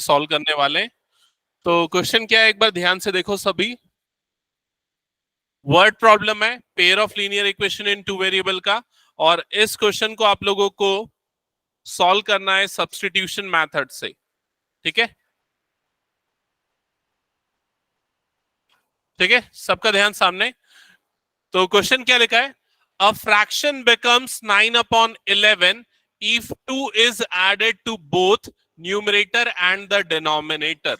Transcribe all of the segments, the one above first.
Solve करने वाले। तो क्वेश्चन क्या है, एक बार ध्यान से देखो सभी। वर्ड प्रॉब्लम है, pair of linear equation in two variable का, और इस क्वेश्चन को आप लोगों को सॉल्व करना है सब्स्टिट्यूशन मेथड से। ठीक है, ठीक है, सबका ध्यान सामने। तो क्वेश्चन क्या लिखा है, a fraction becomes 9/11 if 2 is added to both numerator and the denominator.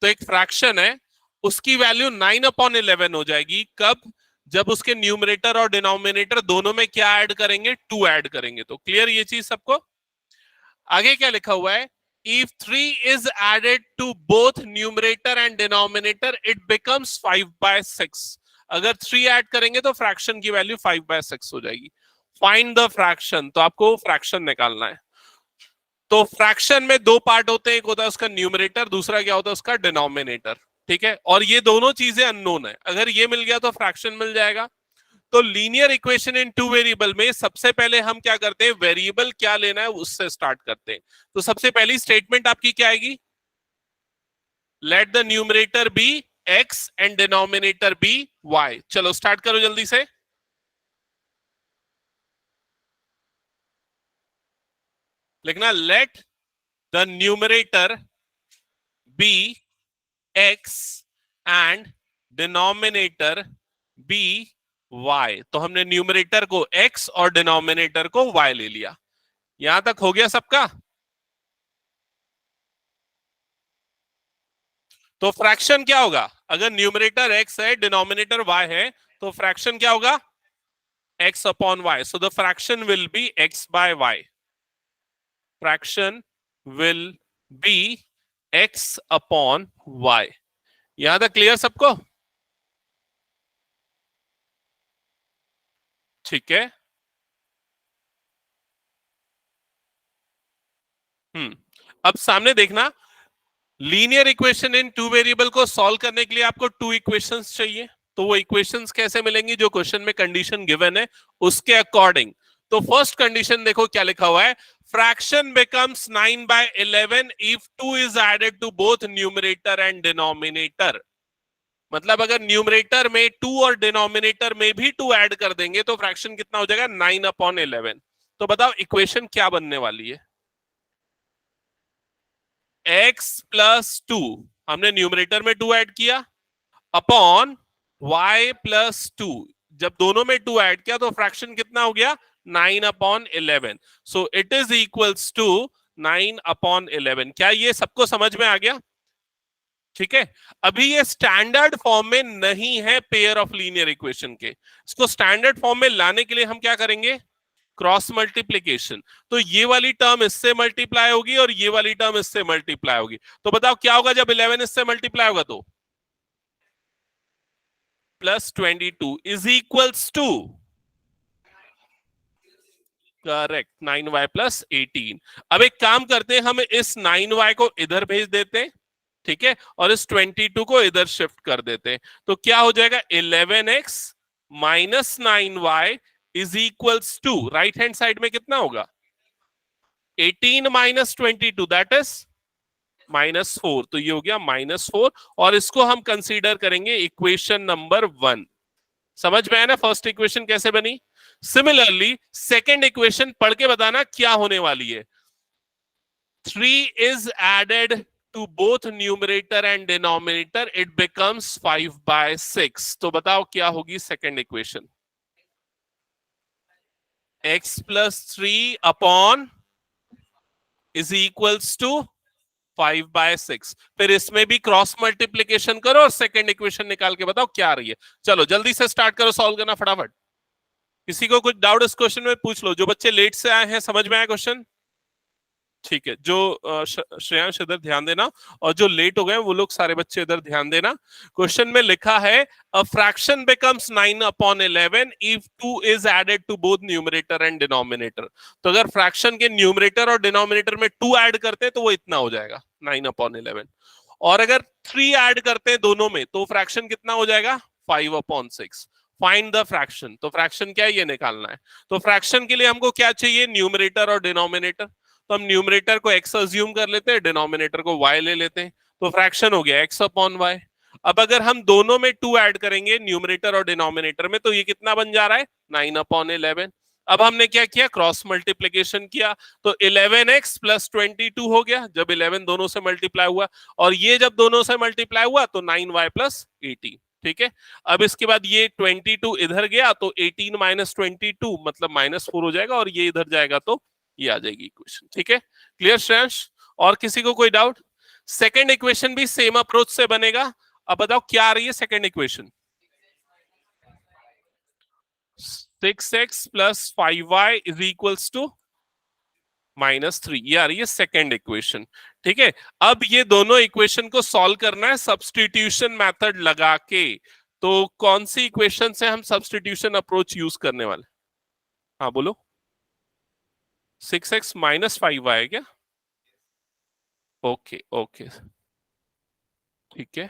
तो एक फ्रैक्शन है, उसकी वैल्यू 9/11 हो जाएगी कब, जब उसके न्यूमरेटर और डिनोमिनेटर दोनों में क्या ऐड करेंगे, 2 ऐड करेंगे। तो क्लियर ये चीज सबको। आगे क्या लिखा हुआ है, if 3 is added to both numerator and denominator it becomes 5/6। अगर 3 ऐड करेंगे तो फ्रैक्शन की वैल्यू 5/6 हो जाएगी। फाइंड द फ्रैक्शन, तो आपको फ्रैक्शन निकालना है। तो फ्रैक्शन में दो पार्ट होते हैं, एक होता है उसका न्यूमरेटर, दूसरा क्या होता है उसका डिनोमिनेटर। ठीक है, और ये दोनों चीजें अननोन है। अगर ये मिल गया तो फ्रैक्शन मिल जाएगा। तो linear equation in two variable में सबसे पहले हम क्या करते हैं, वेरिएबल क्या लेना है उससे स्टार्ट करते हैं। तो सबसे पहली स्टेटमेंट आपकी क्या आएगी, let the numerator be x and denominator be y. चलो स्टार्ट करो जल्दी से। लिखना, let the numerator be x and denominator be y. तो हमने न्यूमरेटर को x और डिनोमिनेटर को y ले लिया। यहां तक हो गया सबका। तो फ्रैक्शन क्या होगा, अगर न्यूमरेटर x है डिनोमिनेटर y है, तो फ्रैक्शन क्या होगा, x upon y। So the fraction will be x by y। Fraction will be x upon y। यहां तक क्लियर सबको। ठीक है, अब सामने देखना, linear equation in two variable को सॉल्व करने के लिए आपको 2 इक्वेशंस चाहिए। तो वो इक्वेशंस कैसे मिलेंगी, जो क्वेश्चन में कंडीशन गिवन है उसके अकॉर्डिंग। तो फर्स्ट कंडीशन देखो क्या लिखा हुआ है, fraction becomes 9/11 if 2 is added to both numerator and denominator. मतलब अगर न्यूमरेटर में 2 और डिनोमिनेटर में भी 2 ऐड कर देंगे तो फ्रैक्शन कितना हो जाएगा, 9/11। तो बताओ इक्वेशन क्या बनने वाली है, x प्लस 2, हमने न्यूमरेटर में 2 ऐड किया, अपॉन y प्लस 2। जब दोनों में 2 ऐड किया तो फ्रैक्शन कितना हो गया, 9/11। So it is equals to 9/11। क्या ये सबको समझ में आ गया। ठीक है, अभी ये स्टैंडर्ड फॉर्म में नहीं है पेयर ऑफ लीनियर इक्वेशन के। इसको स्टैंडर्ड फॉर्म में लाने के लिए हम क्या करेंगे, क्रॉस मल्टीप्लीकेशन। तो ये वाली टर्म इससे मल्टीप्लाई होगी और ये वाली टर्म इससे मल्टीप्लाई होगी। तो बताओ क्या होगा जब 11 इससे मल्टीप्लाई होगा, तो +22 is equals to, correct, 9y + 18। अब एक काम करते हैं, हम इस 9y को इधर भेज देते हैं, ठीक है, और इस 22 को इधर शिफ्ट कर देते हैं। तो क्या हो जाएगा, 11x - 9y is equals to, right hand side में कितना होगा, 18 - 22 दैट इज -4। तो ये हो गया -4, और इसको हम कंसीडर करेंगे इक्वेशन नंबर 1। समझ में आया ना फर्स्ट इक्वेशन कैसे बनी। सिमिलरली सेकेंड इक्वेशन पढ़ के बताना क्या होने वाली है, 3 is added to both numerator and denominator it becomes 5/6। तो बताओ क्या होगी second equation, x + 3 upon is equals to 5/6। फिर इसमें भी क्रॉस मल्टीप्लीकेशन करो और सेकेंड इक्वेशन निकाल के बताओ क्या आ रही है। चलो जल्दी से स्टार्ट करो, सॉल्व करना फटाफट। किसी को कुछ डाउट इस क्वेश्चन में पूछ लो, जो बच्चे लेट से आए हैं समझ में आया क्वेश्चन। ठीक है, जो श्रेयांश इधर ध्यान देना, और जो लेट हो गए वो लोग सारे बच्चे इधर ध्यान देना। क्वेश्चन में लिखा है, a fraction becomes 9/11 if 2 is added to both numerator and denominator. तो अगर फ्रैक्शन के न्यूमरेटर और डिनोमिनेटर में 2 ऐड करते हैं तो वो इतना हो जाएगा 9/11, और अगर 3 ऐड करते हैं दोनों में तो फ्रैक्शन कितना हो जाएगा, 5/6। फाइंड द फ्रैक्शन, तो फ्रैक्शन क्या है ये निकालना है। तो फ्रैक्शन के लिए हमको क्या चाहिए, न्यूमरेटर और डिनोमिनेटर। तो हम न्यूमरेटर को x अज्यूम कर लेते हैं, डिनोमिनेटर को y ले लेते हैं, तो फ्रैक्शन हो गया x अपॉन y। अब अगर हम दोनों में 2 ऐड करेंगे न्यूमरेटर और डिनोमिनेटर में, तो ये कितना बन जा रहा है 9/11। अब हमने क्या किया, क्रॉस मल्टीप्लीकेशन किया, तो 11x प्लस 22 हो गया जब 11 दोनों से मल्टीप्लाई हुआ, और ये जब दोनों से मल्टीप्लाई हुआ तो 9y प्लस 18। ठीक है, अब इसके बाद ये 22 इधर गया तो 18 माइनस 22 मतलब -4 हो जाएगा, और ये इधर जाएगा तो ये आ जाएगी इक्वेशन। ठीक है, क्लियर श्रेयांश? और किसी को कोई डाउट? सेकेंड इक्वेशन भी सेम अप्रोच से बनेगा। अब बताओ क्या आ रही है second equation? 6x plus 5y is equals to -3, ये आ रही है सेकेंड इक्वेशन। ठीक है, अब ये दोनों इक्वेशन को सॉल्व करना है सब्स्टिट्यूशन मेथड लगा के। तो कौन सी इक्वेशन से हम सब्स्टिट्यूशन अप्रोच यूज करने वाले? हाँ बोलो। 6x माइनस 5y है क्या? ओके ओके, ठीक है।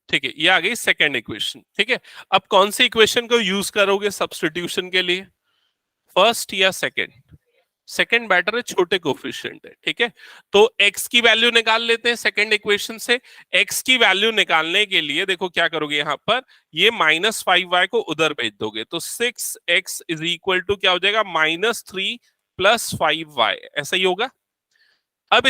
ठीक है, ये आ गई सेकेंड इक्वेशन। ठीक है, अब कौन सी इक्वेशन को यूज करोगे सब्स्टिट्यूशन के लिए, फर्स्ट या सेकेंड? सेकेंड बेटर है, छोटे कोफिशिएंट है। ठीक है, तो x की वैल्यू निकाल लेते हैं सेकेंड इक्वेशन से। x की वैल्यू निकालने के लिए देखो क्या करोगे, यहां पर ये -5y को उधर भेज दोगे, तो 6x इज इक्वल टू क्या हो जाएगा, -3 प्लस 5y, ऐसा ही होगा। अब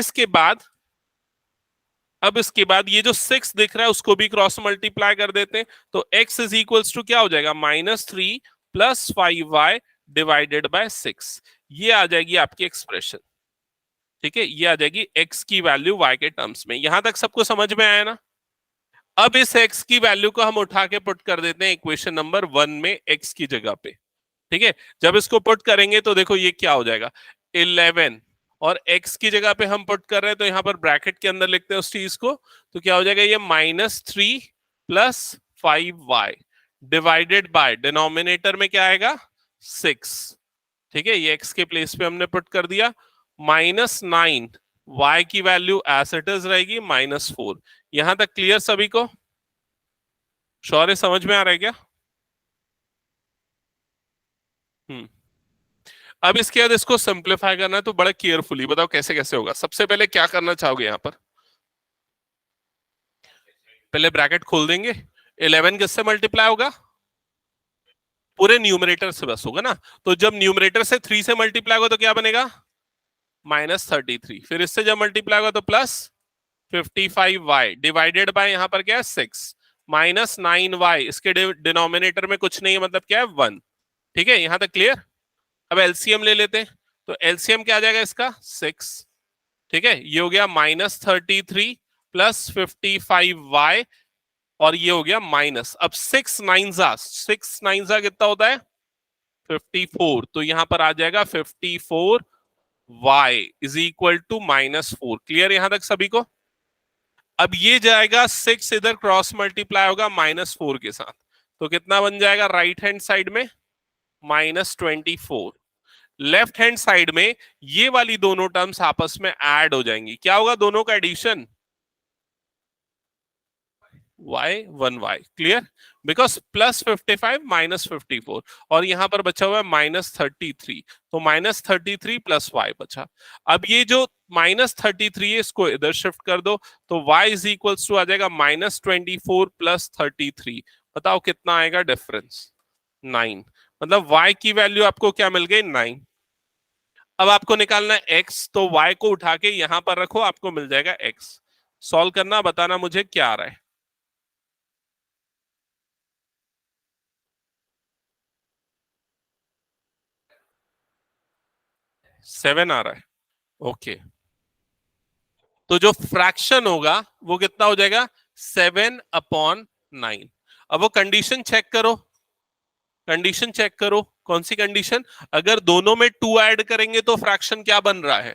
इसके बाद ये जो 6 दिख रहा है उसको भी क्रॉस मल्टीप्लाई कर देते हैं, तो x इज इक्वल्स टू क्या हो जाएगा, -3 प्लस 5y डिवाइडेड बाय 6, ये आ जाएगी आपकी एक्सप्रेशन। ठीक है, ये आ जाएगी x की वैल्यू y के टर्म्स में। यहां तक सबको समझ में आया ना? अब इस x की वैल्यू को हम उठा के पुट कर देते हैं इक्वेशन नंबर 1 में x की जगह पे। ठीक है, जब इसको पुट करेंगे तो देखो ये क्या हो जाएगा, 11, और x की जगह पे हम पुट कर रहे हैं तो यहां पर ब्रैकेट के अंदर लिखते हैं उस चीज को, तो क्या हो जाएगा, ये -3 plus 5y divided by, denominator में क्या आएगा 6। ठीक है, ये x के प्लेस पे हमने पुट कर दिया, -9, y की वैल्यू एज इट इज रहेगी -4। यहां तक क्लियर सभी को? शौर्य समझ में आ रहा है क्या? हम्म। अब इसके बाद इसको सिंप्लीफाई करना है, तो बड़ा केयरफुली बताओ कैसे कैसे होगा। सबसे पहले क्या करना चाहोगे, यहां पर पहले ब्रैकेट खोल देंगे, 11 किससे मल्टीप्लाई होगा, पूरे न्यूमरेटर से बस होगा ना, तो जब न्यूमरेटर से 3 से मल्टीप्लाई होगा तो क्या बनेगा, -33, फिर इससे जब मल्टीप्लाई होगा तो +55y डिवाइडेड बाय यहां पर क्या है 6, -9y, इसके डिनोमिनेटर में कुछ नहीं है मतलब क्या है 1। ठीक है, यहां तक क्लियर? अब एलसीएम ले लेते हैं, तो एलसीएम क्या आ जाएगा इसका 6। ठीक है, ये हो गया -33 प्लस 55y, और ये हो गया माइनस, अब 6 9 कितना होता है 54, तो यहां पर आ जाएगा 54y is equal to -4। Clear यहां तक सभी को? अब ये जाएगा 6 इधर क्रॉस मल्टीप्लाई होगा -4 के साथ, तो कितना बन जाएगा राइट हैंड साइड में -24, लेफ्ट हैंड साइड में ये वाली दोनों टर्म्स आपस में ऐड हो जाएंगी, क्या होगा दोनों का एडिशन, y1y। क्लियर? बिकॉज +55 -54, और यहां पर बचा हुआ है -33, तो -33 प्लस y बचा। अब ये जो -33 है इसको इधर शिफ्ट कर दो, तो y इज इक्वल्स टू आ जाएगा -24 प्लस 33, बताओ कितना आएगा डिफरेंस, 9, मतलब y की वैल्यू आपको क्या मिल गई 9। अब आपको निकालना है x, तो y को उठा के यहां पर रखो, आपको मिल जाएगा x। सॉल्व करना, बताना मुझे क्या आ रहा है। 7 आ रहा है, ओके। तो जो फ्रैक्शन होगा वो कितना हो जाएगा 7/9। अब वो कंडीशन चेक करो, कंडीशन चेक करो, कौन सी कंडीशन, अगर दोनों में 2 ऐड करेंगे तो फ्रैक्शन क्या बन रहा है,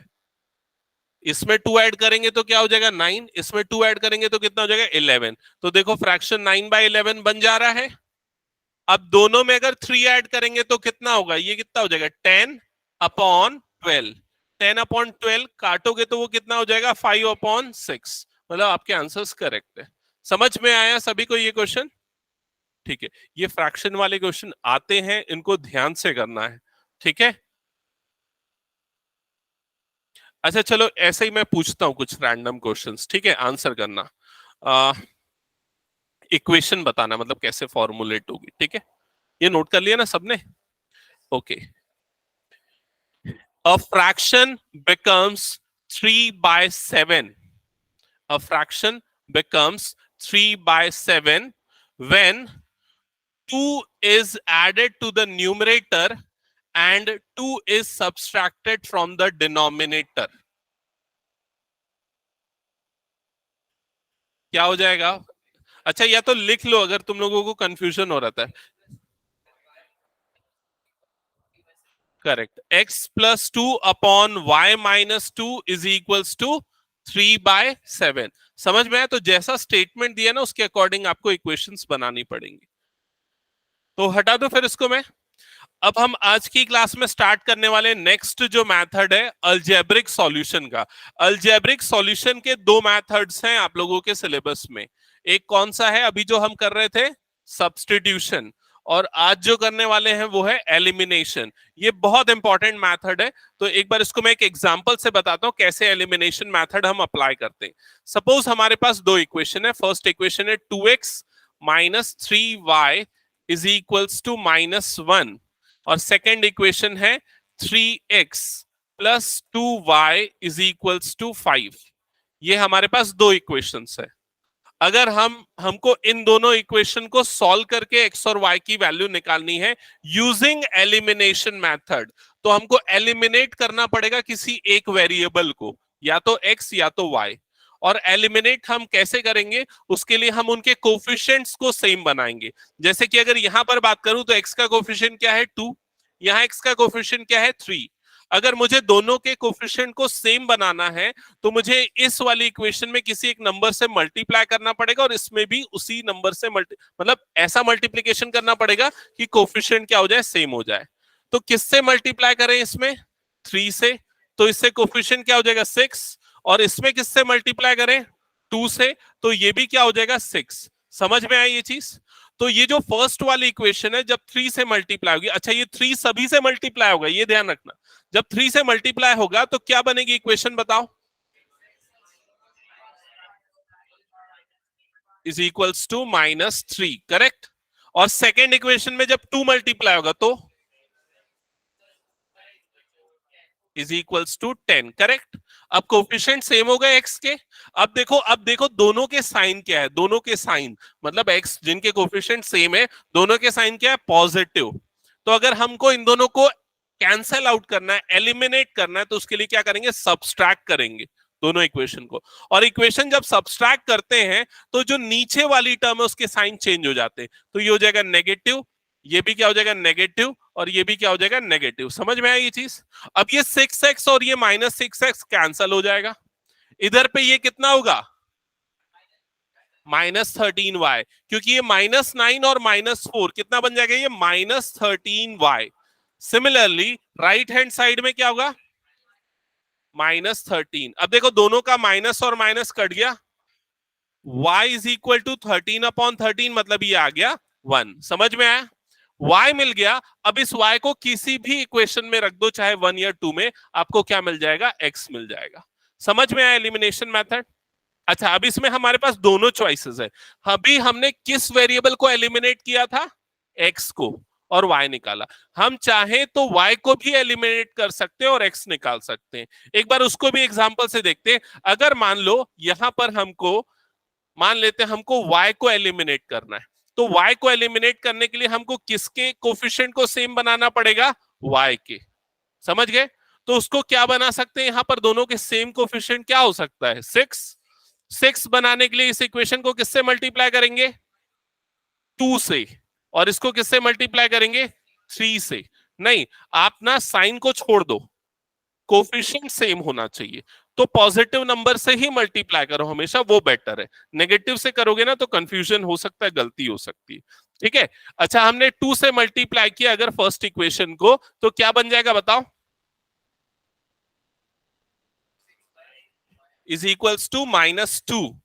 इसमें 2 ऐड करेंगे तो क्या हो जाएगा 9, इसमें 2 ऐड करेंगे तो कितना हो जाएगा 11, तो देखो फ्रैक्शन 9/11 बन जा रहा है। अब दोनों में अगर 3 ऐड करेंगे तो कितना होगा, ये कितना हो जाएगा 10/12, 10/12 काटोगे तो वो कितना हो जाएगा 5/6, मतलब आपके आंसर्स करेक्ट है। समझ में आया सभी को ये क्वेश्चन? ठीक है, ये फ्रैक्शन वाले क्वेश्चन आते हैं, इनको ध्यान से करना है, ठीक है। अच्छा चलो ऐसे ही मैं पूछता हूं कुछ रैंडम क्वेश्चंस, ठीक है, आंसर करना, इक्वेशन बताना, मतलब कैसे फॉर्मुलेट होगी, ठीक है। ये नोट कर लिया ना सबने? Okay. A fraction becomes 3 by 7. A fraction becomes 3 by 7 when 2 is added to the numerator and 2 is subtracted from the denominator. क्या हो जाएगा? अच्छा, या तो लिख लो अगर तुम लोगों को कंफ्यूजन हो रहा था। Correct, x plus 2 upon y minus 2 is equals to 3/7। समझ में आया? तो जैसा स्टेटमेंट दिया ना उसके अकॉर्डिंग आपको इक्वेशंस बनानी पड़ेंगी। तो हटा दो फिर इसको मैं। अब हम आज की क्लास में स्टार्ट करने वाले नेक्स्ट जो मेथड है अलजेब्रिक सॉल्यूशन का। अलजेब्रिक सॉल्यूशन के दो मेथड्स हैं आप लोगों के सिलेबस में। एक कौन सा है? अभी जो हम कर रहे थे सब्स्टिट्यूशन, और आज जो करने वाले हैं वो है एलिमिनेशन। ये बहुत इंपॉर्टेंट मेथड है। तो एक बार इसको मैं एक एग्जांपल से बताता हूं कैसे एलिमिनेशन मेथड हम अप्लाई करते हैं। सपोज हमारे पास दो इक्वेशन है। फर्स्ट इक्वेशन है 2x minus 3y is equals to -1, और सेकेंड इक्वेशन है 3x plus 2y is equals to 5। ये हमारे पास दो इक्वेशंस है। अगर हमको इन दोनों इक्वेशन को सॉल्व करके x और y की वैल्यू निकालनी है यूजिंग एलिमिनेशन मेथड, तो हमको एलिमिनेट करना पड़ेगा किसी एक वेरिएबल को, या तो x या तो y। और एलिमिनेट हम कैसे करेंगे? उसके लिए हम उनके कोफिशिएंट्स को सेम बनाएंगे। जैसे कि अगर यहां पर बात करूं तो x का कोफिशिएंट क्या है 2, यहाँ x का कोफिशिएंट क्या है 3। अगर मुझे दोनों के कोफिशिएंट को सेम बनाना है तो मुझे इस वाली इक्वेशन में किसी एक नंबर से मल्टीप्लाई करना पड़ेगा और इसमें भी उसी नंबर से मतलब ऐसा मल्टीप्लिकेशन करना पड़ेगा कि कोफिशिएंट क्या हो जाए, सेम हो जाए। तो किससे मल्टीप्लाई करें? इसमें 3 से, तो इससे कोफिशिएंट क्या हो जाएगा 6, और इसमें किससे मल्टीप्लाई करें 2 से, तो ये भी क्या हो जाएगा 6। समझ में आई ये चीज? तो ये जो फर्स्ट वाली इक्वेशन है जब 3 से मल्टीप्लाई होगी, अच्छा ये 3 सभी से मल्टीप्लाई होगा, ये ध्यान रखना। जब 3 से मल्टीप्लाई होगा तो क्या बनेगी इक्वेशन बताओ? Is equals to -3, correct. और सेकेंड इक्वेशन में जब 2 मल्टीप्लाई होगा तो इज इक्वल्स टू 10, करेक्ट। अब कोफिशिएंट सेम हो गए एक्स के। अब देखो दोनों के साइन क्या है, दोनों के साइन मतलब एक्स जिनके कोफिशिएंट सेम है दोनों के साइन क्या है, पॉजिटिव। तो अगर हमको इन दोनों को कैंसल आउट करना है, एलिमिनेट करना है, तो उसके लिए क्या करेंगे, सब्सट्रैक्ट करेंगे दोनों इक्वेशन को। और इक्वेशन जब सब्सट्रैक्ट करते हैं तो जो नीचे वाली टर्म है उसके साइन चेंज हो जाते हैं। तो ये हो जाएगा नेगेटिव, ये भी क्या हो जाएगा नेगेटिव, और ये भी क्या हो जाएगा नेगेटिव। समझ में आई ये चीज? अब ये 6x और ये -6x कैंसल हो जाएगा। इधर पे ये कितना होगा -13y, क्योंकि ये -9 और -4 कितना बन जाएगा, ये -13y। Similarly right hand side में क्या होगा -13। अब देखो दोनों का माइनस और माइनस कट गया, y इज इक्वल टू 13/13, मतलब ये आ गया 1। समझ में आया? y मिल गया। अब इस y को किसी भी इक्वेशन में रख दो, चाहे 1 या 2 में, आपको क्या मिल जाएगा, x मिल जाएगा। समझ में आया एलिमिनेशन मेथड? अच्छा, अब इसमें हमारे पास दोनों चॉइसेस है। अभी हमने किस वेरिएबल को एलिमिनेट किया था, x को, और y निकाला। हम चाहे तो y को भी एलिमिनेट कर सकते हैं और x निकाल सकते हैं। एक बार उसको भी एग्जांपल से देखते हैं। अगर मान लो यहां पर हमको, मान लेते हैं हमको y को एलिमिनेट करना है, तो y को एलिमिनेट करने के लिए हमको किसके कोफिशिएंट को सेम बनाना पड़ेगा, y के। समझ गए? तो उसको क्या बना सकते हैं, यहां पर दोनों के सेम कोफिशिएंट क्या हो सकता है 6 बनाने के लिए इस इक्वेशन को किससे मल्टीप्लाई करेंगे 2 से, और इसको किससे मल्टीप्लाई करेंगे 3 से। नहीं, आप ना साइन को छोड़ दो, कोफिशिएंट सेम होना चाहिए। तो पॉजिटिव नंबर से ही मल्टीप्लाई करो हमेशा, वो बेटर है। नेगेटिव से करोगे ना तो कंफ्यूजन हो सकता है, गलती हो सकती है। ठीक है। अच्छा, हमने 2 से मल्टीप्लाई किया अगर फर्स्ट इक्वेशन को, तो क्या बन जाएगा बताओ, इज इक्वल्स टू -2,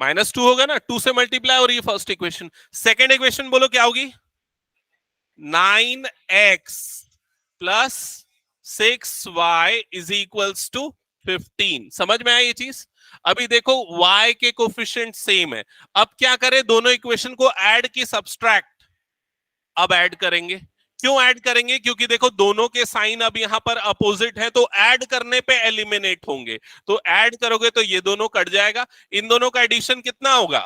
-2 होगा ना, 2 से मल्टीप्लाई हो रही है फर्स्ट इक्वेशन। सेकेंड इक्वेशन बोलो क्या होगी? 9x plus 6y is equals to 15। समझ में आया ये चीज? अभी देखो y के कोफिशिएंट सेम है। अब क्या करें, दोनों इक्वेशन को ऐड की सब्सट्रैक्ट? अब ऐड करेंगे। क्यों ऐड करेंगे? क्योंकि देखो दोनों के साइन अब यहां पर अपोजिट है, तो ऐड करने पे एलिमिनेट होंगे। तो ऐड करोगे तो ये दोनों कट जाएगा, इन दोनों का एडिशन कितना होगा?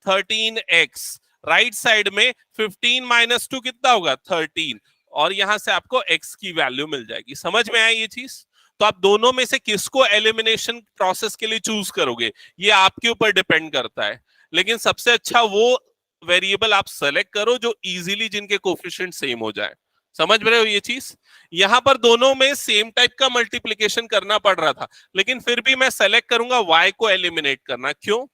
13x। राइट साइड में 15 - 2 कितना होगा? 13। और यहां से आपको x की वैल्यू मिल जाएगी। समझ में आया ये चीज? तो आप दोनों में से किसको एलिमिनेशन प्रोसेस के लिए चूज करोगे, ये आपके ऊपर डिपेंड करता है। लेकिन सबसे अच्छा वो वेरिएबल आप सेलेक्ट करो जो इजीली जिनके कोफिशिएंट सेम हो जाए। समझ रहे हो ये चीज? यहां पर दोनों में सेम टाइप का मल्टीप्लीकेशन करना पड़ रहा था, लेकिन फिर भी मैं सेलेक्ट करूंगा y को एलिमिनेट करना। क्यों?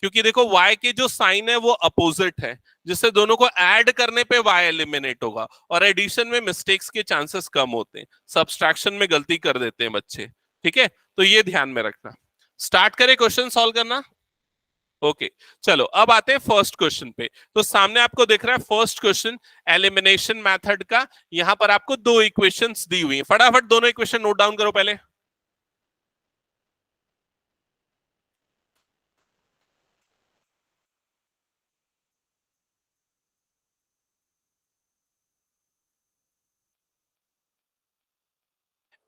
क्योंकि देखो y के जो साइन है वो अपोजिट है, जिससे दोनों को ऐड करने पे y एलिमिनेट होगा, और एडिशन में मिस्टेक्स के चांसेस कम होते हैं, सब्सट्रैक्शन में गलती कर देते हैं बच्चे। ठीक है, तो ये ध्यान में रखना। स्टार्ट करें क्वेश्चन सॉल्व करना। ओके, चलो अब आते हैं फर्स्ट क्वेश्चन पे। तो सामने आपको दिख रहा है फर्स्ट क्वेश्चन एलिमिनेशन मेथड का। यहां पर आपको दो इक्वेशंस दी हुई हैं, फटाफट दोनों इक्वेशन नोट डाउन करो पहले।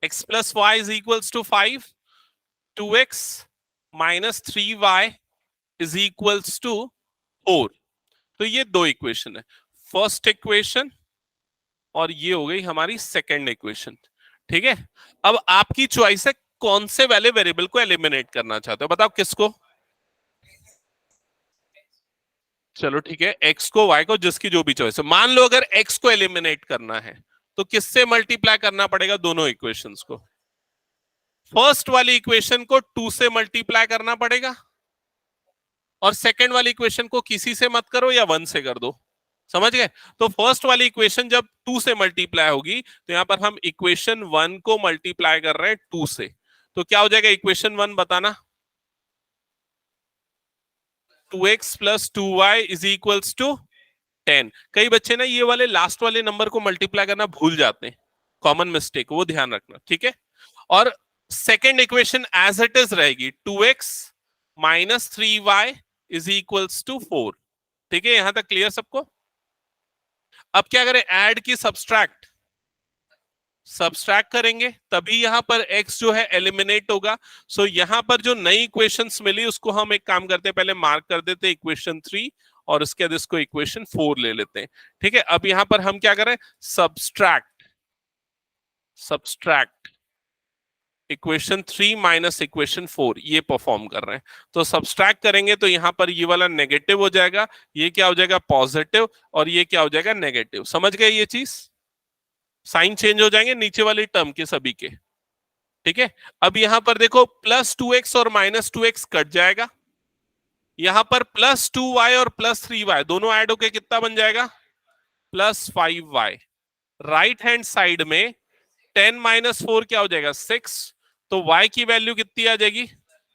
x plus y is equals to 5, 2x minus 3y is equals to 4। तो ये दो इक्वेशन है, फर्स्ट इक्वेशन और ये हो गई हमारी सेकेंड इक्वेशन। ठीक है, अब आपकी चॉइस है कौन से वाले वेरिएबल को एलिमिनेट करना चाहते हो, बताओ किसको? चलो ठीक है, x को y को, जिसकी जो भी चॉइस है। मान लो अगर x को एलिमिनेट करना है तो किससे मल्टीप्लाई करना पड़ेगा दोनों इक्वेशंस को? फर्स्ट वाली इक्वेशन को 2 से मल्टीप्लाई करना पड़ेगा, और सेकेंड वाली इक्वेशन को किसी से मत करो या 1 से कर दो। समझ गए? तो फर्स्ट वाली इक्वेशन जब 2 से मल्टीप्लाई होगी तो यहां पर हम इक्वेशन 1 को मल्टीप्लाई कर रहे हैं 2 से। तो क्या हो जाएगा इक्वेशन 1 बताना? 2x plus 2y is equals to 10। कई बच्चे ना ये वाले लास्ट वाले नंबर को मल्टीप्लाई करना भूल जाते हैं, कॉमन मिस्टेक, वो ध्यान रखना। ठीक है, और second equation as it is रहेगी 2x minus 3y is equals to 4। ठीक है, यहां तक क्लियर सबको? अब क्या करें, ऐड की सब्सट्रैक्ट? सब्सट्रैक्ट करेंगे तभी यहां पर x जो है एलिमिनेट होगा। सो यहां पर जो नई इक्वेशंस मिली उसको हम एक काम करते हैं, पहले मार्क कर देते हैं इक्वेशन 3, और उसके बाद इसको इक्वेशन 4 ले लेते हैं। ठीक है, अब यहां पर हम क्या करें, subtract, subtract equation 3 minus equation 4, ये परफॉर्म कर रहे हैं। तो सब्सट्रैक्ट करेंगे तो यहां पर ये वाला नेगेटिव हो जाएगा, ये क्या हो जाएगा, पॉजिटिव, और ये क्या हो जाएगा, नेगेटिव। समझ गए ये चीज? साइन चेंज हो जाएंगे नीचे वाली टर्म के सभी के। ठीक है, अब यहां पर देखो +2x और -2x कट जाएगा, यहां पर +2y और +3y दोनों ऐड होके कितना बन जाएगा, +5y। राइट हैंड साइड में 10 - 4 क्या हो जाएगा, 6। तो y की वैल्यू कितनी आ जाएगी,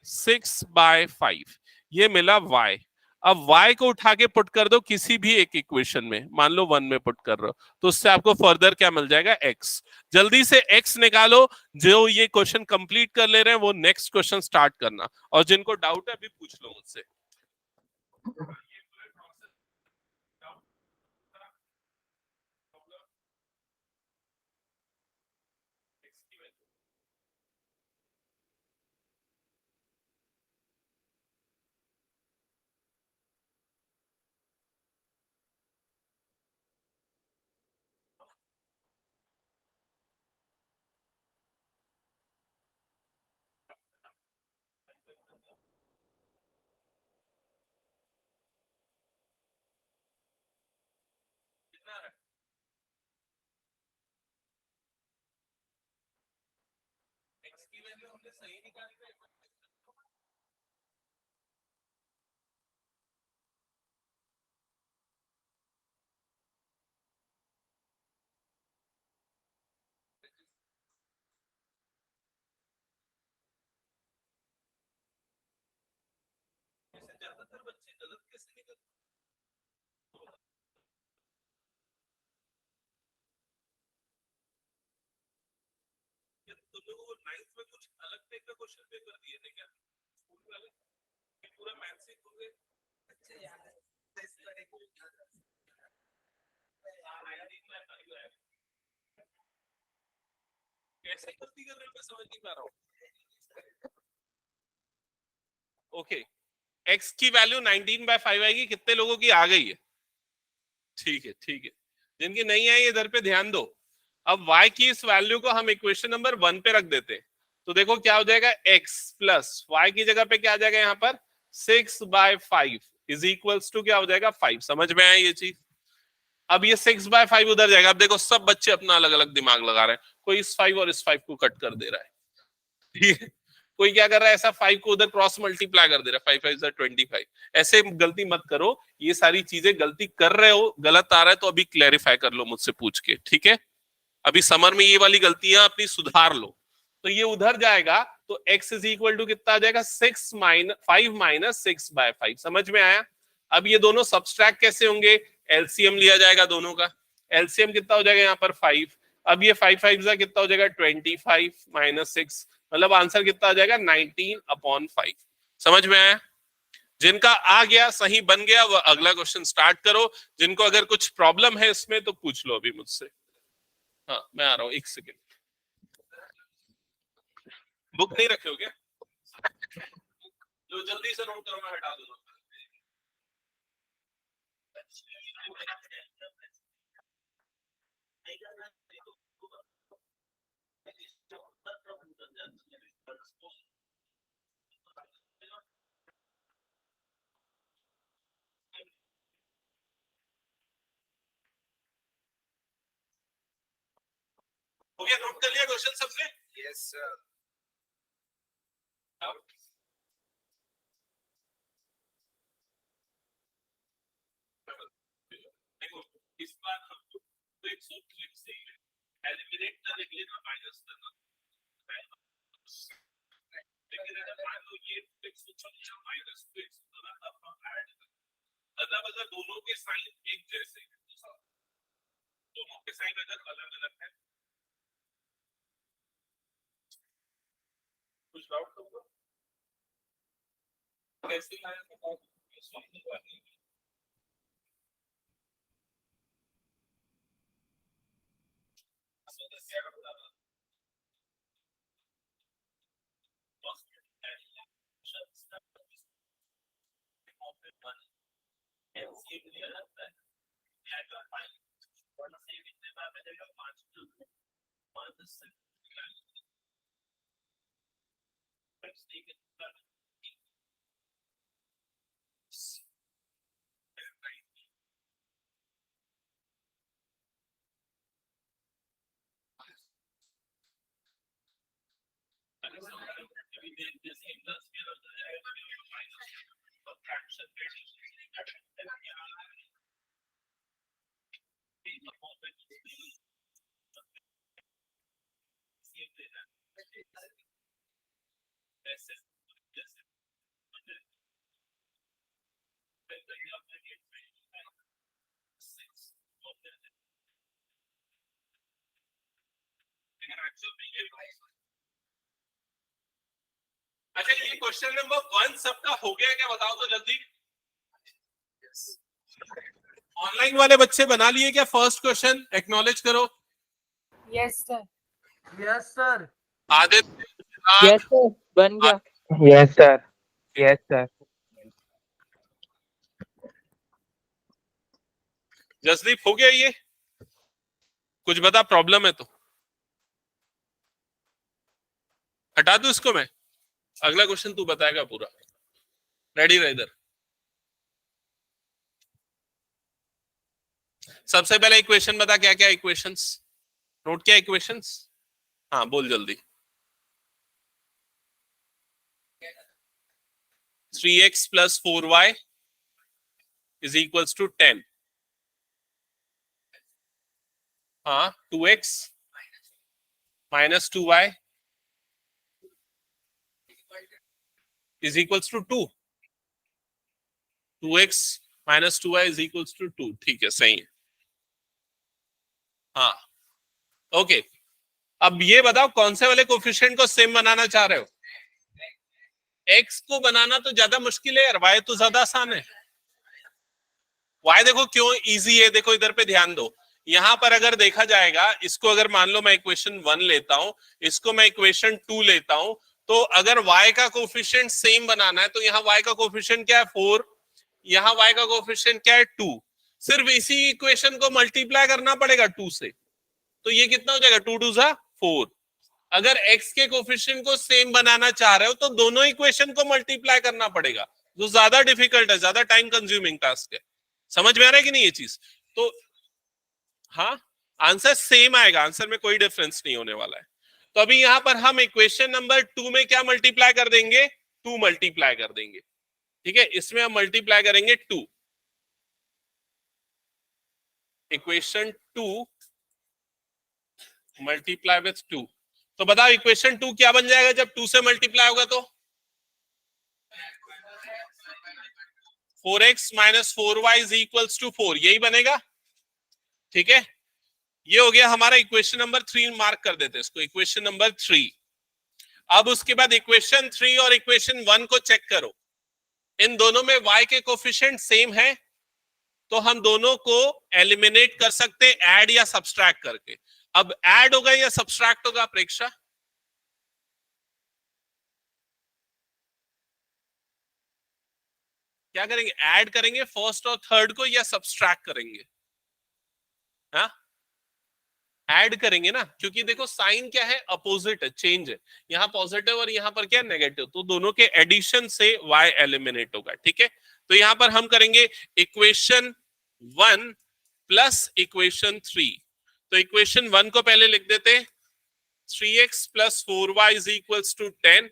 6/5। ये मिला y। अब y को उठा के पुट कर दो किसी भी एक इक्वेशन में, मान लो 1 में पुट कर रहे हो, तो उससे आपको फर्दर क्या मिल जाएगा, x। जल्दी से x निकालो। जो ये क्वेश्चन कंप्लीट कर ले रहे हैं वो नेक्स्ट क्वेश्चन स्टार्ट करना, और जिनको डाउट है अभी पूछ लो मुझसे। x की वैल्यू हमने सही निकाली है। तुम लोगों को 9th में कुछ अलग टाइप का क्वेश्चन पेपर दिए थे क्या स्कूल वाले? पूरा मैथ्स ही हो गए। अच्छा यार इस तरह को कैसे गलती कर रहे हो मैं समझ नहीं पा रहा हूँ। ओके, x की वैल्यू 19/5 आएगी, कितने लोगों की आ गई है? ठीक है ठीक है, जिनकी नहीं आई इधर पे ध्यान दो। अब y की इस वैल्यू को हम इक्वेशन नंबर 1 पे रख देते हैं, तो देखो क्या हो जाएगा, x प्लस y की जगह पे क्या आ जाएगा यहाँ पर 6/5 इज इक्वल्स टू क्या हो जाएगा 5। समझ में आया ये चीज? अब ये 6/5 उधर जाएगा। अब देखो सब बच्चे अपना अलग अलग दिमाग लगा रहे हैं, कोई इस 5 और इस 5 को कट कर दे रहा है, ठीक है, कोई क्या कर रहा है ऐसा 5 को उधर क्रॉस मल्टीप्लाई कर दे रहा है, 5 5 25। ऐसे गलती मत करो, ये सारी चीजें गलती कर रहे हो, गलत आ रहा है तो अभी क्लैरिफाई कर लो मुझसे पूछ के, ठीक है? अभी समर में ये वाली गलतियां अपनी सुधार लो। तो ये उधर जाएगा तो x इज इक्वल टू कितना आ जाएगा 5 माइनस 6/5। समझ में आया? अब ये दोनों सब्सट्रैक्ट कैसे होंगे? एलसीएम लिया जाएगा दोनों का। एलसीएम कितना हो जाएगा यहाँ पर 5। अब ये 5 5 जा कितना हो जाएगा 25 माइनस 6, मतलब आंसर कितना आ जाएगा 19/5। समझ में आया? जिनका आ गया सही बन गया वो अगला क्वेश्चन स्टार्ट करो। जिनको अगर कुछ प्रॉब्लम है इसमें तो पूछ लो अभी मुझसे। हाँ मैं आ रहा हूँ, एक सेकेंड। बुक नहीं रखे हो क्या? जो जल्दी से नोट करो मैं हटा दूंगा। हो गया? नोट कर लिया क्वेश्चन सबने? Yes sir. देखो इस बार हम तो 100 से एलिमिनेट करने के लिए माइनस करना, लेकिन अगर मान लो ये 156 माइनस 2 तब हम ऐड मतलब अगर दोनों के साइन एक जैसे हैं, दोनों के साइन अगर अलग अलग है, कुछ डाउट होगा कैसे आया बताओ। अच्छा ये क्वेश्चन नंबर 1 सबका हो गया क्या बताओ तो जल्दी। ऑनलाइन वाले बच्चे बना लिए क्या? फर्स्ट क्वेश्चन एक्नॉलेज करो। Yes sir. Yes sir. Aditya yes sir बन गया। Yes sir. Yes sir. Jasdeep हो गया ये? कुछ बता प्रॉब्लम है तो हटा दूं इसको मैं। अगला क्वेश्चन तू बताएगा पूरा। रेडी रह इधर। सबसे पहले इक्वेशन बता, क्या क्या इक्वेशंस नोट किया? इक्वेशंस हाँ बोल जल्दी। 3x plus 4y is equals to 10. हाँ 2x minus 2y is equals to 2. 2x minus 2y is equals to 2। ठीक है, सही है। हाँ, ओके। अब ये बताओ कौन से वाले कोफिशिएंट को सेम बनाना चाह रहे हो? x को बनाना तो ज्यादा मुश्किल है यार, y तो ज्यादा आसान है। y देखो क्यों इजी है, देखो इधर पे ध्यान दो। यहां पर अगर देखा जाएगा, इसको अगर मान लो मैं इक्वेशन 1 लेता हूं, इसको मैं इक्वेशन 2 लेता हूं, तो अगर y का कोफिशिएंट सेम बनाना है तो यहाँ y का कोफिशिएंट क्या है 4, यहाँ y का कोफिशिएंट क्या है 2। सिर्फ इसी इक्वेशन को मल्टीप्लाई करना पड़ेगा 2 से, तो ये कितना हो जाएगा 2 2 जा 4। अगर x के कोफिशिएंट को सेम बनाना चाह रहे हो तो दोनों इक्वेशन को मल्टीप्लाई करना पड़ेगा, जो ज्यादा डिफिकल्ट है, ज्यादा टाइम कंज्यूमिंग टास्क है। समझ में आ रहा है कि नहीं ये चीज? तो हाँ, आंसर सेम आएगा, आंसर में कोई डिफरेंस नहीं होने वाला है। तो अभी यहां पर हम इक्वेशन नंबर 2 में क्या मल्टीप्लाई कर देंगे? 2 मल्टीप्लाई कर देंगे। ठीक है, इसमें हम मल्टीप्लाई करेंगे 2, इक्वेशन 2 मल्टीप्लाई विथ 2। तो बताओ इक्वेशन 2 क्या बन जाएगा जब 2 से मल्टीप्लाई होगा? तो 4x minus 4y is equals to 4, यही बनेगा। ठीक है, ये हो गया हमारा इक्वेशन नंबर 3। मार्क कर देते हैं इसको, इक्वेशन नंबर 3। अब उसके बाद इक्वेशन 3 और इक्वेशन 1 को चेक करो, इन दोनों में y के कोफिशिएंट सेम है, तो हम दोनों को एलिमिनेट कर सकते ऐड या सब्सट्रैक्ट करके। अब ऐड होगा या सब्सट्रैक्ट होगा प्रेक्षा? क्या करेंगे? ऐड करेंगे फर्स्ट और थर्ड को या सब्सट्रैक्ट करेंगे? हाँ, ऐड करेंगे ना, क्योंकि देखो साइन क्या है, अपोजिट है, चेंज है। यहाँ पॉजिटिव और यहाँ पर क्या नेगेटिव, तो दोनों के एडिशन से y एलिमिनेट होगा। ठीक है, तो यहाँ पर हम करेंगे इक्वेशन 1 प्लस इक्वेशन 3। तो इक्वेशन 1 को पहले लिख देते 3x plus 4y is equals to 10,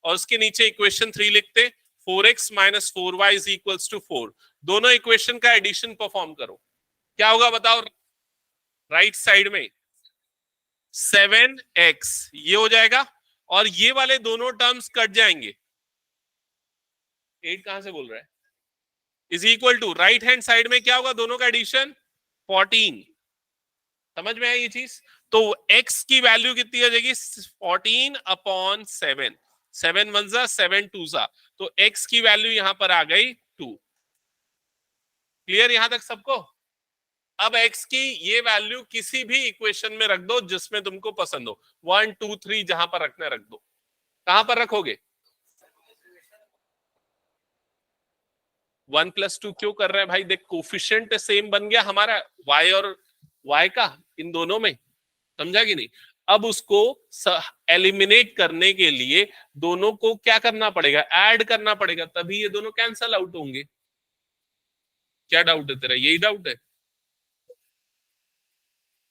और उसके नीचे इक्वेशन 3 लिखते 4x minus 4y is equals to 4। दोनों इक्वेशन का एडिशन परफॉर्म करो, क्या होगा बताओ? राइट साइड में 7x ये हो जाएगा, और ये वाले दोनों टर्म्स कट जाएंगे। 8 कहां से बोल रहा है? Is equal to right hand side में क्या होगा? दोनों का एडिशन 14। समझ में आई ये चीज? तो x की वैल्यू कितनी हो जाएगी? 14 अपॉन 7, 7 1 जा 7 2 जा, तो x की वैल्यू यहां पर आ गई 2। क्लियर यहां तक सबको? अब x की ये वैल्यू किसी भी इक्वेशन में रख दो जिसमें तुमको पसंद हो, 1 2 3 जहां पर रखना रख दो। कहां पर रखोगे? 1 प्लस 2 क्यों कर रहे हैं भाई? देख कोफिशिएंट सेम बन गया हमारा y और y का, इन दोनों में। समझा कि नहीं? अब उसको एलिमिनेट करने के लिए दोनों को क्या करना पड़ेगा? ऐड करना पड़ेगा, तभी ये दोनों कैंसल आउट होंगे। क्या डाउट है तेरा? यही डाउट है?